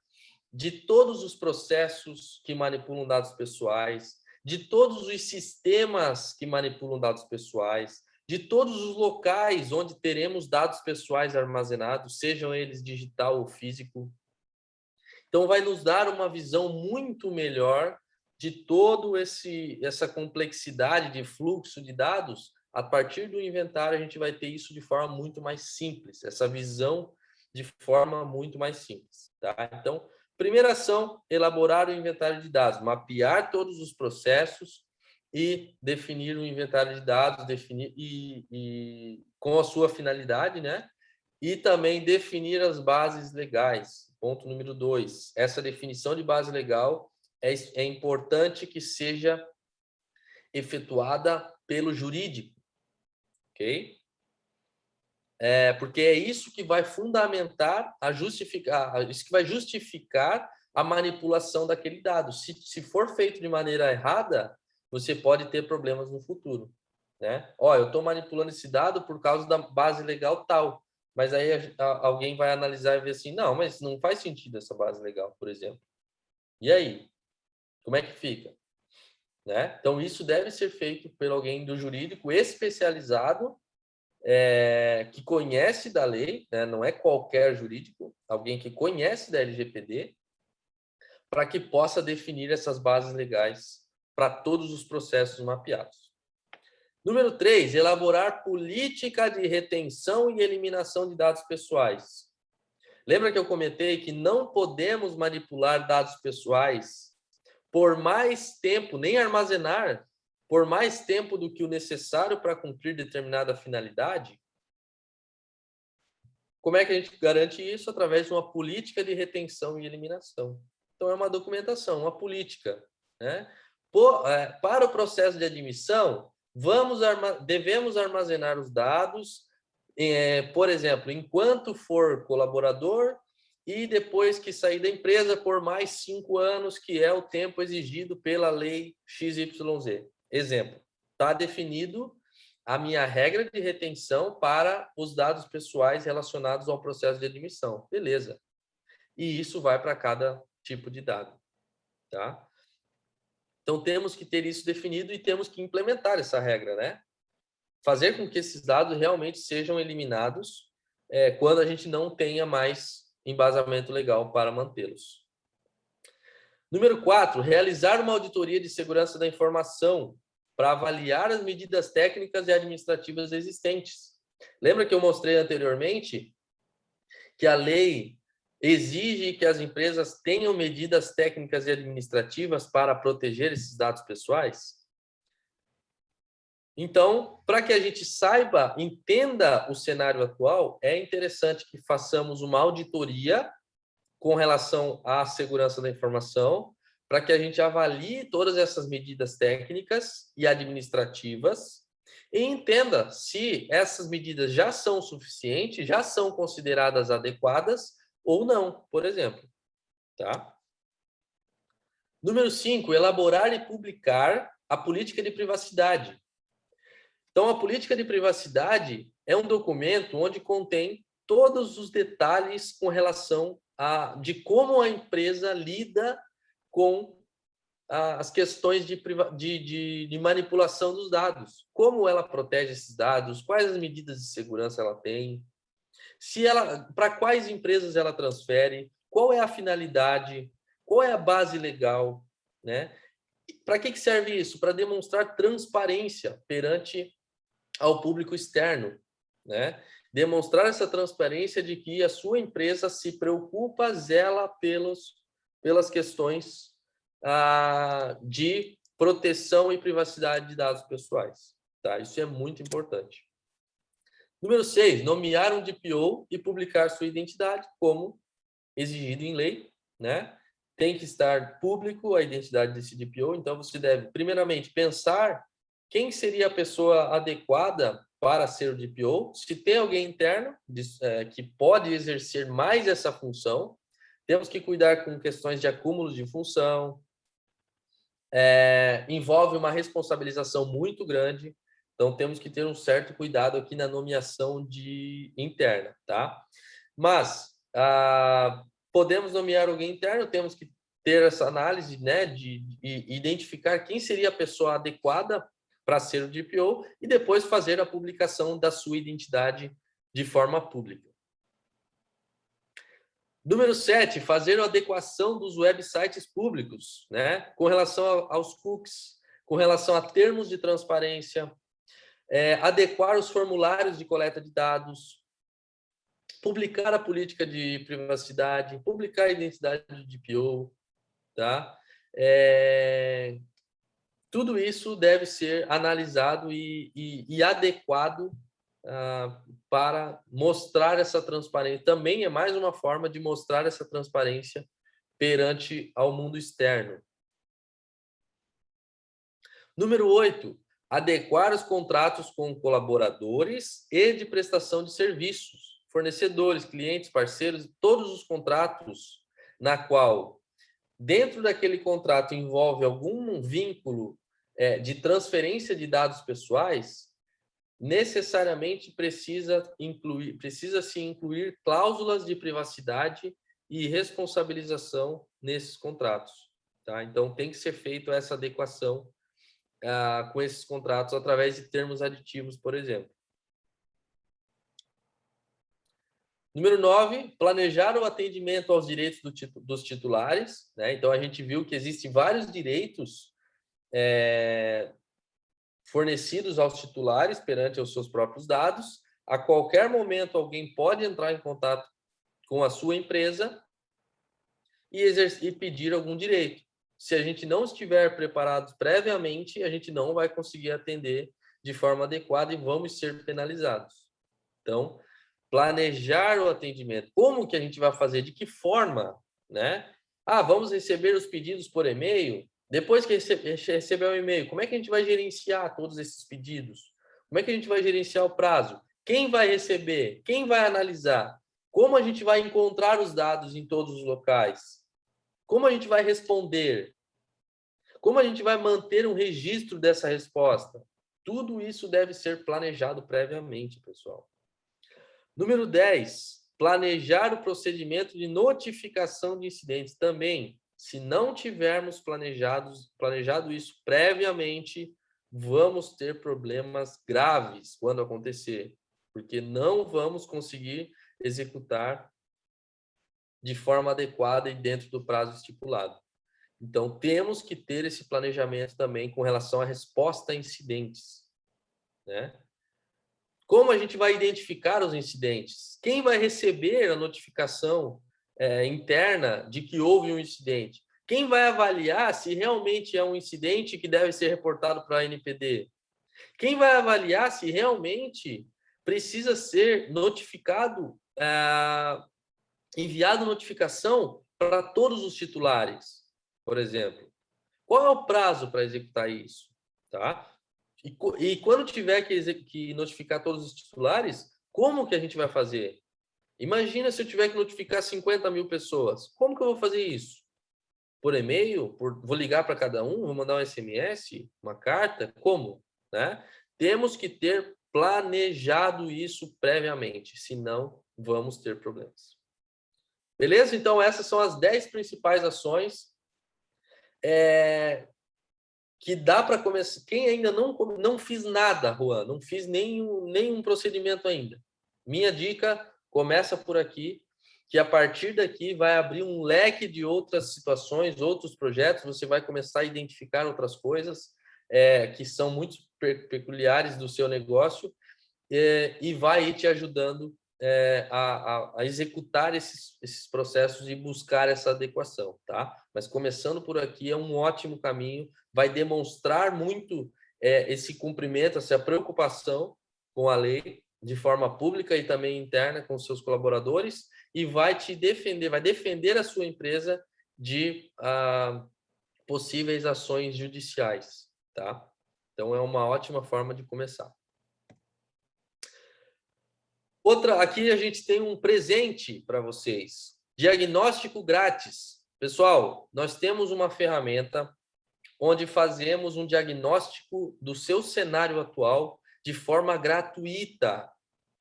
de todos os processos que manipulam dados pessoais, de todos os sistemas que manipulam dados pessoais, de todos os locais onde teremos dados pessoais armazenados, sejam eles digital ou físico. Então, vai nos dar uma visão muito melhor de todo essa complexidade de fluxo de dados. A partir do inventário, a gente vai ter isso de forma muito mais simples, essa visão de forma muito mais simples. Tá? Então, primeira ação, elaborar o inventário de dados, mapear todos os processos e definir o inventário de dados, definir com a sua finalidade, né? E também definir as bases legais. Ponto número 2. Essa definição de base legal é importante que seja efetuada pelo jurídico, ok? porque é isso que vai fundamentar isso que vai justificar a manipulação daquele dado. Se for feito de maneira errada, você pode ter problemas no futuro, né? Ó, eu estou manipulando esse dado por causa da base legal tal, mas aí alguém vai analisar e ver assim, não, mas não faz sentido essa base legal, por exemplo. E aí? Como é que fica? Né? Então, isso deve ser feito por alguém do jurídico especializado, que conhece da lei, né? Não é qualquer jurídico, alguém que conhece da LGPD, para que possa definir essas bases legais para todos os processos mapeados. Número 3, elaborar política de retenção e eliminação de dados pessoais. Lembra que eu comentei que não podemos manipular dados pessoais por mais tempo, nem armazenar por mais tempo do que o necessário para cumprir determinada finalidade? Como é que a gente garante isso? Através de uma política de retenção e eliminação. Então, é uma documentação, uma política, né? Para o processo de admissão, devemos armazenar os dados, por exemplo, enquanto for colaborador e depois que sair da empresa por mais 5 anos, que é o tempo exigido pela lei XYZ. Exemplo, está definido a minha regra de retenção para os dados pessoais relacionados ao processo de admissão. Beleza. E isso vai para cada tipo de dado, tá? Então, temos que ter isso definido e temos que implementar essa regra, né? Fazer com que esses dados realmente sejam eliminados quando a gente não tenha mais embasamento legal para mantê-los. Número 4, realizar uma auditoria de segurança da informação para avaliar as medidas técnicas e administrativas existentes. Lembra que eu mostrei anteriormente que a lei exige que as empresas tenham medidas técnicas e administrativas para proteger esses dados pessoais? Então, para que a gente saiba, entenda o cenário atual, é interessante que façamos uma auditoria com relação à segurança da informação, para que a gente avalie todas essas medidas técnicas e administrativas e entenda se essas medidas já são suficientes, já são consideradas adequadas ou não, por exemplo. Tá? Número 5, elaborar e publicar a política de privacidade. Então, a política de privacidade é um documento onde contém todos os detalhes com relação de como a empresa lida com as questões de manipulação dos dados. Como ela protege esses dados, quais as medidas de segurança ela tem, para quais empresas ela transfere, qual é a finalidade, qual é a base legal, né? Para que serve isso? Para demonstrar transparência perante ao público externo, né? Demonstrar essa transparência de que a sua empresa se preocupa, zela pelas questões de proteção e privacidade de dados pessoais. Tá? Isso é muito importante. Número 6, nomear um DPO e publicar sua identidade, como exigido em lei, né? Tem que estar público a identidade desse DPO, então você deve, primeiramente, pensar quem seria a pessoa adequada para ser o DPO, se tem alguém interno que pode exercer mais essa função, temos que cuidar com questões de acúmulo de função, envolve uma responsabilização muito grande, então temos que ter um certo cuidado aqui na nomeação interna, tá? Mas podemos nomear alguém interno, temos que ter essa análise, né, de identificar quem seria a pessoa adequada para ser o DPO e depois fazer a publicação da sua identidade de forma pública. Número 7, fazer a adequação dos websites públicos, né, com relação aos cookies, com relação a termos de transparência, adequar os formulários de coleta de dados, publicar a política de privacidade, publicar a identidade do DPO, tá? Tudo isso deve ser analisado e adequado para mostrar essa transparência. Também é mais uma forma de mostrar essa transparência perante ao mundo externo. Número 8, Adequar os contratos com colaboradores e de prestação de serviços, fornecedores, clientes, parceiros, todos os contratos na qual, dentro daquele contrato, envolve algum vínculo de transferência de dados pessoais, necessariamente precisa-se incluir cláusulas de privacidade e responsabilização nesses contratos. Tá? Então, tem que ser feita essa adequação com esses contratos através de termos aditivos, por exemplo. Número 9, planejar o atendimento aos direitos dos titulares. Né? Então, a gente viu que existem vários direitos fornecidos aos titulares perante os seus próprios dados. A qualquer momento, alguém pode entrar em contato com a sua empresa e pedir algum direito. Se a gente não estiver preparado previamente, a gente não vai conseguir atender de forma adequada e vamos ser penalizados. Então, planejar o atendimento. Como que a gente vai fazer? De que forma? Né? Vamos receber os pedidos por e-mail? Depois que receber o e-mail, como é que a gente vai gerenciar todos esses pedidos? Como é que a gente vai gerenciar o prazo? Quem vai receber? Quem vai analisar? Como a gente vai encontrar os dados em todos os locais? Como a gente vai responder? Como a gente vai manter um registro dessa resposta? Tudo isso deve ser planejado previamente, pessoal. Número 10, planejar o procedimento de notificação de incidentes. Também, se não tivermos planejado isso previamente, vamos ter problemas graves quando acontecer, porque não vamos conseguir executar de forma adequada e dentro do prazo estipulado. Então, temos que ter esse planejamento também com relação à resposta a incidentes, né? Como a gente vai identificar os incidentes? Quem vai receber a notificação interna de que houve um incidente? Quem vai avaliar se realmente é um incidente que deve ser reportado para a NPD? Quem vai avaliar se realmente precisa ser notificado, enviado notificação para todos os titulares, por exemplo? Qual é o prazo para executar isso? Tá? E quando tiver que notificar todos os titulares, como que a gente vai fazer? Imagina se eu tiver que notificar 50 mil pessoas. Como que eu vou fazer isso? Por e-mail? Vou ligar para cada um? Vou mandar um SMS? Uma carta? Como? Né? Temos que ter planejado isso previamente, senão vamos ter problemas. Beleza? Então, essas são as 10 principais ações que dá para começar. Quem ainda não fiz nada, Juan, não fiz nenhum procedimento ainda. Minha dica, começa por aqui, que a partir daqui vai abrir um leque de outras situações, outros projetos, você vai começar a identificar outras coisas que são muito peculiares do seu negócio e vai ir te ajudando a executar esses processos e buscar essa adequação, tá? Mas começando por aqui é um ótimo caminho, vai demonstrar muito esse cumprimento, essa preocupação com a lei de forma pública e também interna com seus colaboradores e vai te defender, vai defender a sua empresa de possíveis ações judiciais, tá? Então é uma ótima forma de começar. Aqui a gente tem um presente para vocês. Diagnóstico grátis. Pessoal, nós temos uma ferramenta onde fazemos um diagnóstico do seu cenário atual de forma gratuita,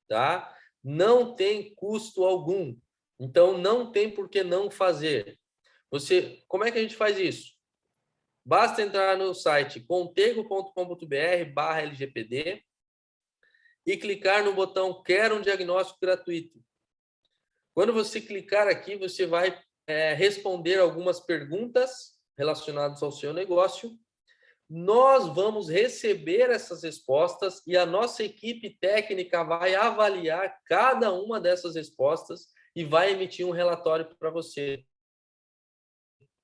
tá? Não tem custo algum. Então, não tem por que não fazer. Como é que a gente faz isso? Basta entrar no site contego.com.br/LGPD e clicar no botão Quero um diagnóstico gratuito. Quando você clicar aqui, você vai responder algumas perguntas relacionadas ao seu negócio. Nós vamos receber essas respostas e a nossa equipe técnica vai avaliar cada uma dessas respostas e vai emitir um relatório para você.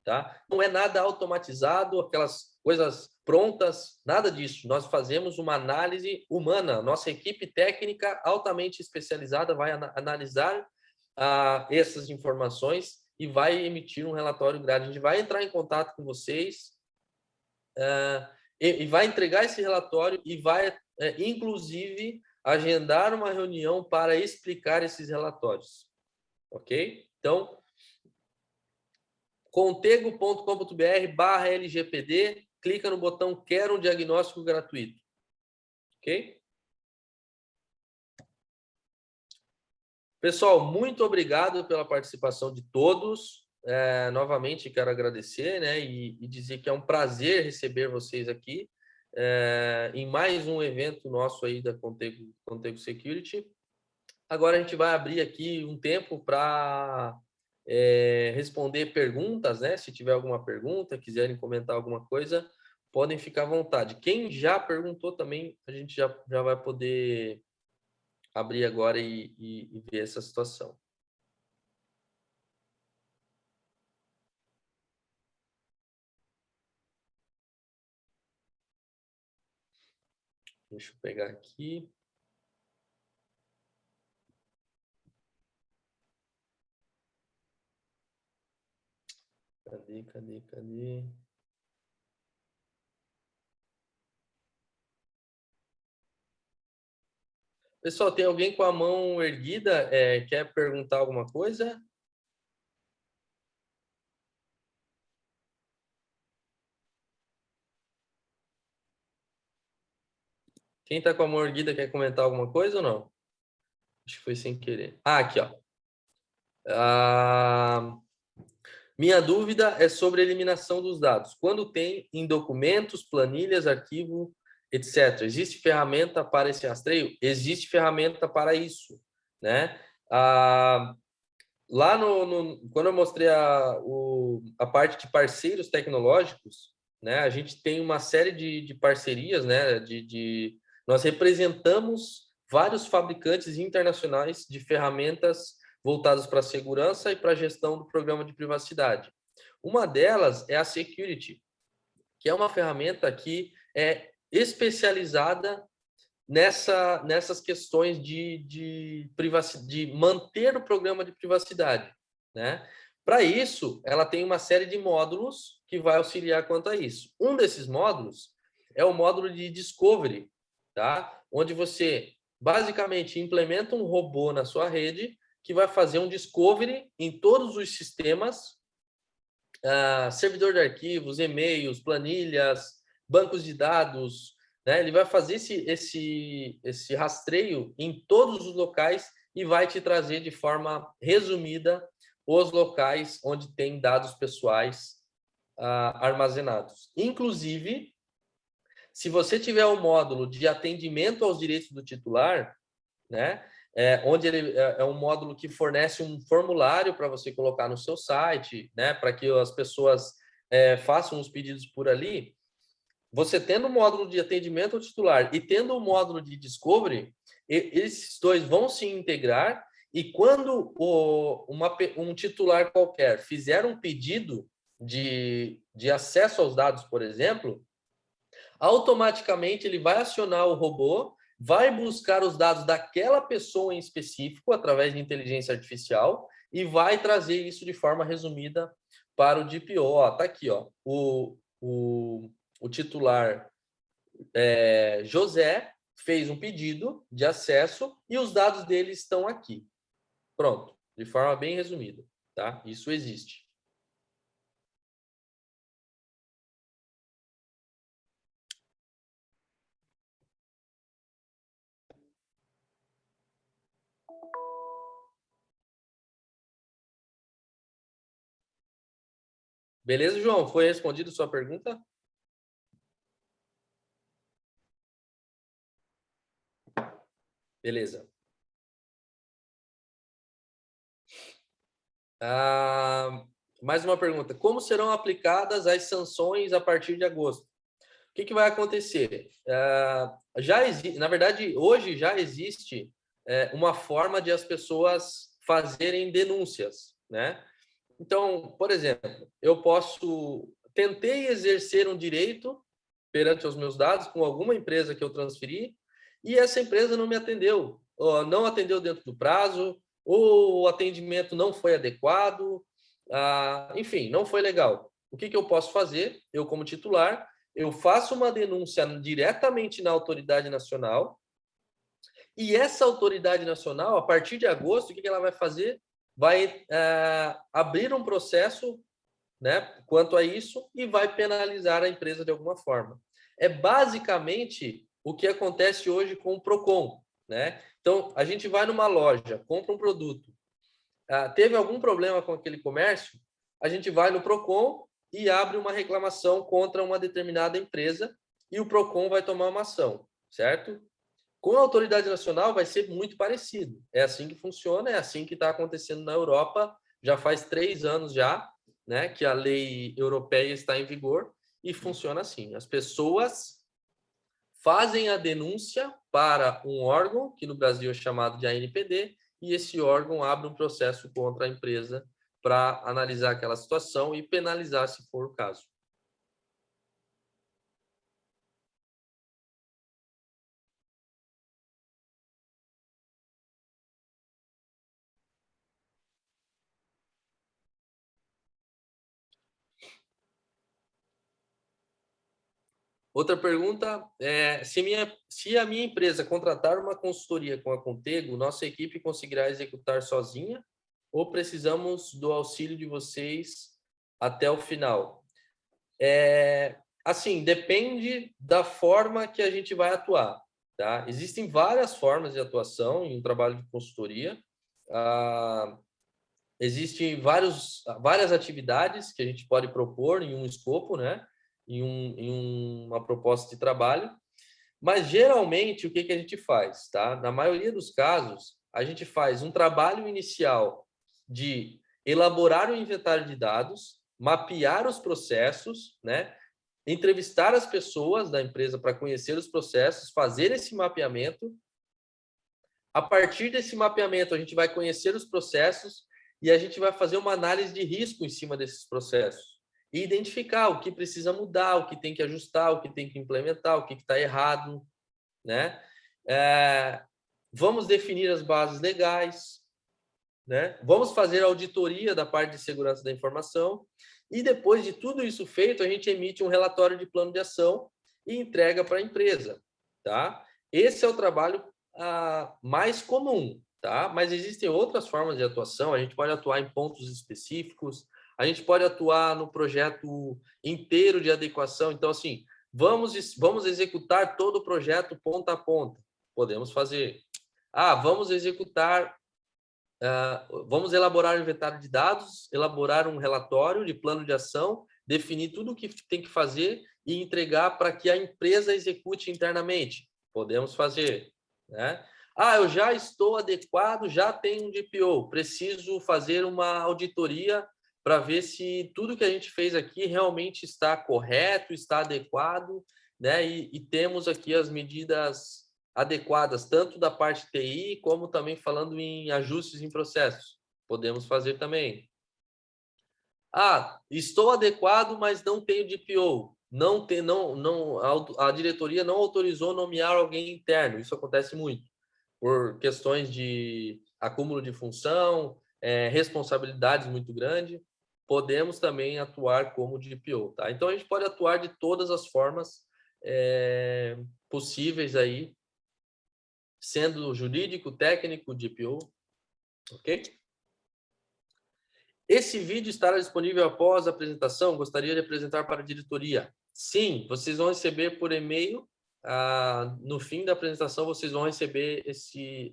Tá? Não é nada automatizado, aquelas coisas prontas, nada disso. Nós fazemos uma análise humana. Nossa equipe técnica altamente especializada vai analisar essas informações e vai emitir um relatório grátis. A gente vai entrar em contato com vocês e vai entregar esse relatório e vai, inclusive, agendar uma reunião para explicar esses relatórios. Ok? Então, contego.com.br/LGPD, clica no botão Quero um diagnóstico gratuito. Ok? Pessoal, muito obrigado pela participação de todos. Novamente, quero agradecer, né, e dizer que é um prazer receber vocês aqui em mais um evento nosso aí da Contego Security. Agora a gente vai abrir aqui um tempo para responder perguntas, né? Se tiver alguma pergunta, quiserem comentar alguma coisa, podem ficar à vontade. Quem já perguntou também, a gente já vai poder abrir agora e ver essa situação. Deixa eu pegar aqui. Cadê? Pessoal, tem alguém com a mão erguida? Quer perguntar alguma coisa? Quem está com a mão erguida quer comentar alguma coisa ou não? Acho que foi sem querer. Aqui, ó. Minha dúvida é sobre a eliminação dos dados. Quando tem em documentos, planilhas, arquivo, etc. Existe ferramenta para esse rastreio? Existe ferramenta para isso, né? Lá quando eu mostrei a parte de parceiros tecnológicos, né? A gente tem uma série de parcerias, né? Nós representamos vários fabricantes internacionais de ferramentas voltadas para a segurança e para a gestão do programa de privacidade. Uma delas é a Security, que é uma ferramenta que é especializada nessas questões de privacidade, de manter o programa de privacidade, né? Para isso, ela tem uma série de módulos que vai auxiliar quanto a isso. Um desses módulos é o módulo de Discovery, tá? Onde você basicamente implementa um robô na sua rede que vai fazer um discovery em todos os sistemas, servidor de arquivos, e-mails, planilhas, bancos de dados, né? Ele vai fazer esse rastreio em todos os locais e vai te trazer de forma resumida os locais onde tem dados pessoais armazenados. Inclusive, se você tiver o módulo de atendimento aos direitos do titular, né? Onde ele é um módulo que fornece um formulário para você colocar no seu site, né? Para que as pessoas façam os pedidos por ali. Você tendo o módulo de atendimento ao titular e tendo o módulo de discovery, esses dois vão se integrar e quando um titular qualquer fizer um pedido de acesso aos dados, por exemplo, automaticamente ele vai acionar o robô, vai buscar os dados daquela pessoa em específico através de inteligência artificial e vai trazer isso de forma resumida para o DPO. Está aqui, ó, o titular José fez um pedido de acesso e os dados dele estão aqui. Pronto, de forma bem resumida, tá? Isso existe. Beleza, João? Foi respondida a sua pergunta? Beleza. Mais uma pergunta. Como serão aplicadas as sanções a partir de agosto? O que vai acontecer? Na verdade, hoje já existe uma forma de as pessoas fazerem denúncias, né? Então, por exemplo, eu tentei exercer um direito perante os meus dados com alguma empresa que eu transferi e essa empresa não me atendeu, ou não atendeu dentro do prazo, ou o atendimento não foi adequado, enfim, não foi legal. O que eu posso fazer? Eu, como titular, eu faço uma denúncia diretamente na autoridade nacional, e essa autoridade nacional, a partir de agosto, o que ela vai fazer? Vai abrir um processo, né, quanto a isso, e vai penalizar a empresa de alguma forma. É basicamente o que acontece hoje com o Procon, né? Então, a gente vai numa loja, compra um produto, teve algum problema com aquele comércio, a gente vai no Procon e abre uma reclamação contra uma determinada empresa e o Procon vai tomar uma ação, certo? Com a autoridade nacional vai ser muito parecido. É assim que funciona, é assim que está acontecendo na Europa. Já faz 3 anos já, né, que a lei europeia está em vigor e funciona assim. As pessoas fazem a denúncia para um órgão, que no Brasil é chamado de ANPD, e esse órgão abre um processo contra a empresa para analisar aquela situação e penalizar se for o caso. Outra pergunta é se a minha empresa contratar uma consultoria com a Contego, nossa equipe conseguirá executar sozinha ou precisamos do auxílio de vocês até o final? Assim, depende da forma que a gente vai atuar, tá? Existem várias formas de atuação em um trabalho de consultoria. Existem várias atividades que a gente pode propor em um escopo, né? Em uma proposta de trabalho. Mas, geralmente, o que a gente faz? Tá? Na maioria dos casos, a gente faz um trabalho inicial de elaborar o inventário de dados, mapear os processos, né? Entrevistar as pessoas da empresa para conhecer os processos, fazer esse mapeamento. A partir desse mapeamento, a gente vai conhecer os processos e a gente vai fazer uma análise de risco em cima desses processos e identificar o que precisa mudar, o que tem que ajustar, o que tem que implementar, o que está errado, né? Vamos definir as bases legais, né? Vamos fazer a auditoria da parte de segurança da informação e depois de tudo isso feito, a gente emite um relatório de plano de ação e entrega para a empresa, tá? Esse é o trabalho mais comum, tá? Mas existem outras formas de atuação. A gente pode atuar em pontos específicos, a gente pode atuar no projeto inteiro de adequação. Então, assim, vamos executar todo o projeto ponta a ponta. Podemos fazer. Vamos executar vamos elaborar um inventário de dados, elaborar um relatório de plano de ação, definir tudo o que tem que fazer e entregar para que a empresa execute internamente. Podemos fazer, né? Eu já estou adequado, já tenho um DPO, preciso fazer uma auditoria para ver se tudo que a gente fez aqui realmente está correto, está adequado, né? E temos aqui as medidas adequadas, tanto da parte TI, como também falando em ajustes em processos. Podemos fazer também. Estou adequado, mas não tenho DPO. A diretoria não autorizou nomear alguém interno. Isso acontece muito, por questões de acúmulo de função, responsabilidades muito grandes. Podemos também atuar como DPO, tá? Então, a gente pode atuar de todas as formas possíveis aí, sendo jurídico, técnico, DPO, ok? Esse vídeo estará disponível após a apresentação. Gostaria de apresentar para a diretoria. Sim, vocês vão receber por e-mail. No fim da apresentação, vocês vão receber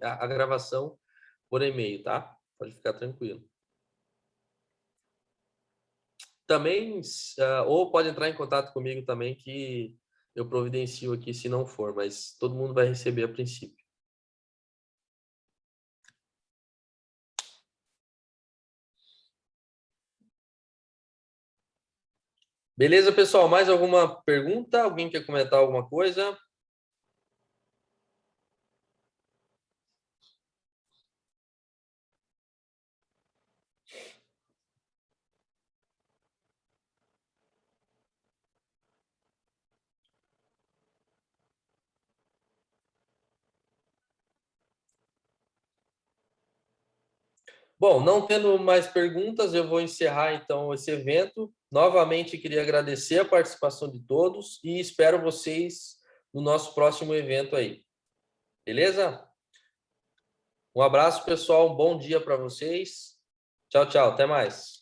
a gravação por e-mail, tá? Pode ficar tranquilo. Também, ou pode entrar em contato comigo também, que eu providencio aqui se não for, mas todo mundo vai receber a princípio. Beleza, pessoal? Mais alguma pergunta? Alguém quer comentar alguma coisa? Bom, não tendo mais perguntas, eu vou encerrar então esse evento. Novamente, queria agradecer a participação de todos e espero vocês no nosso próximo evento aí. Beleza? Um abraço, pessoal. Um bom dia para vocês. Tchau, tchau. Até mais.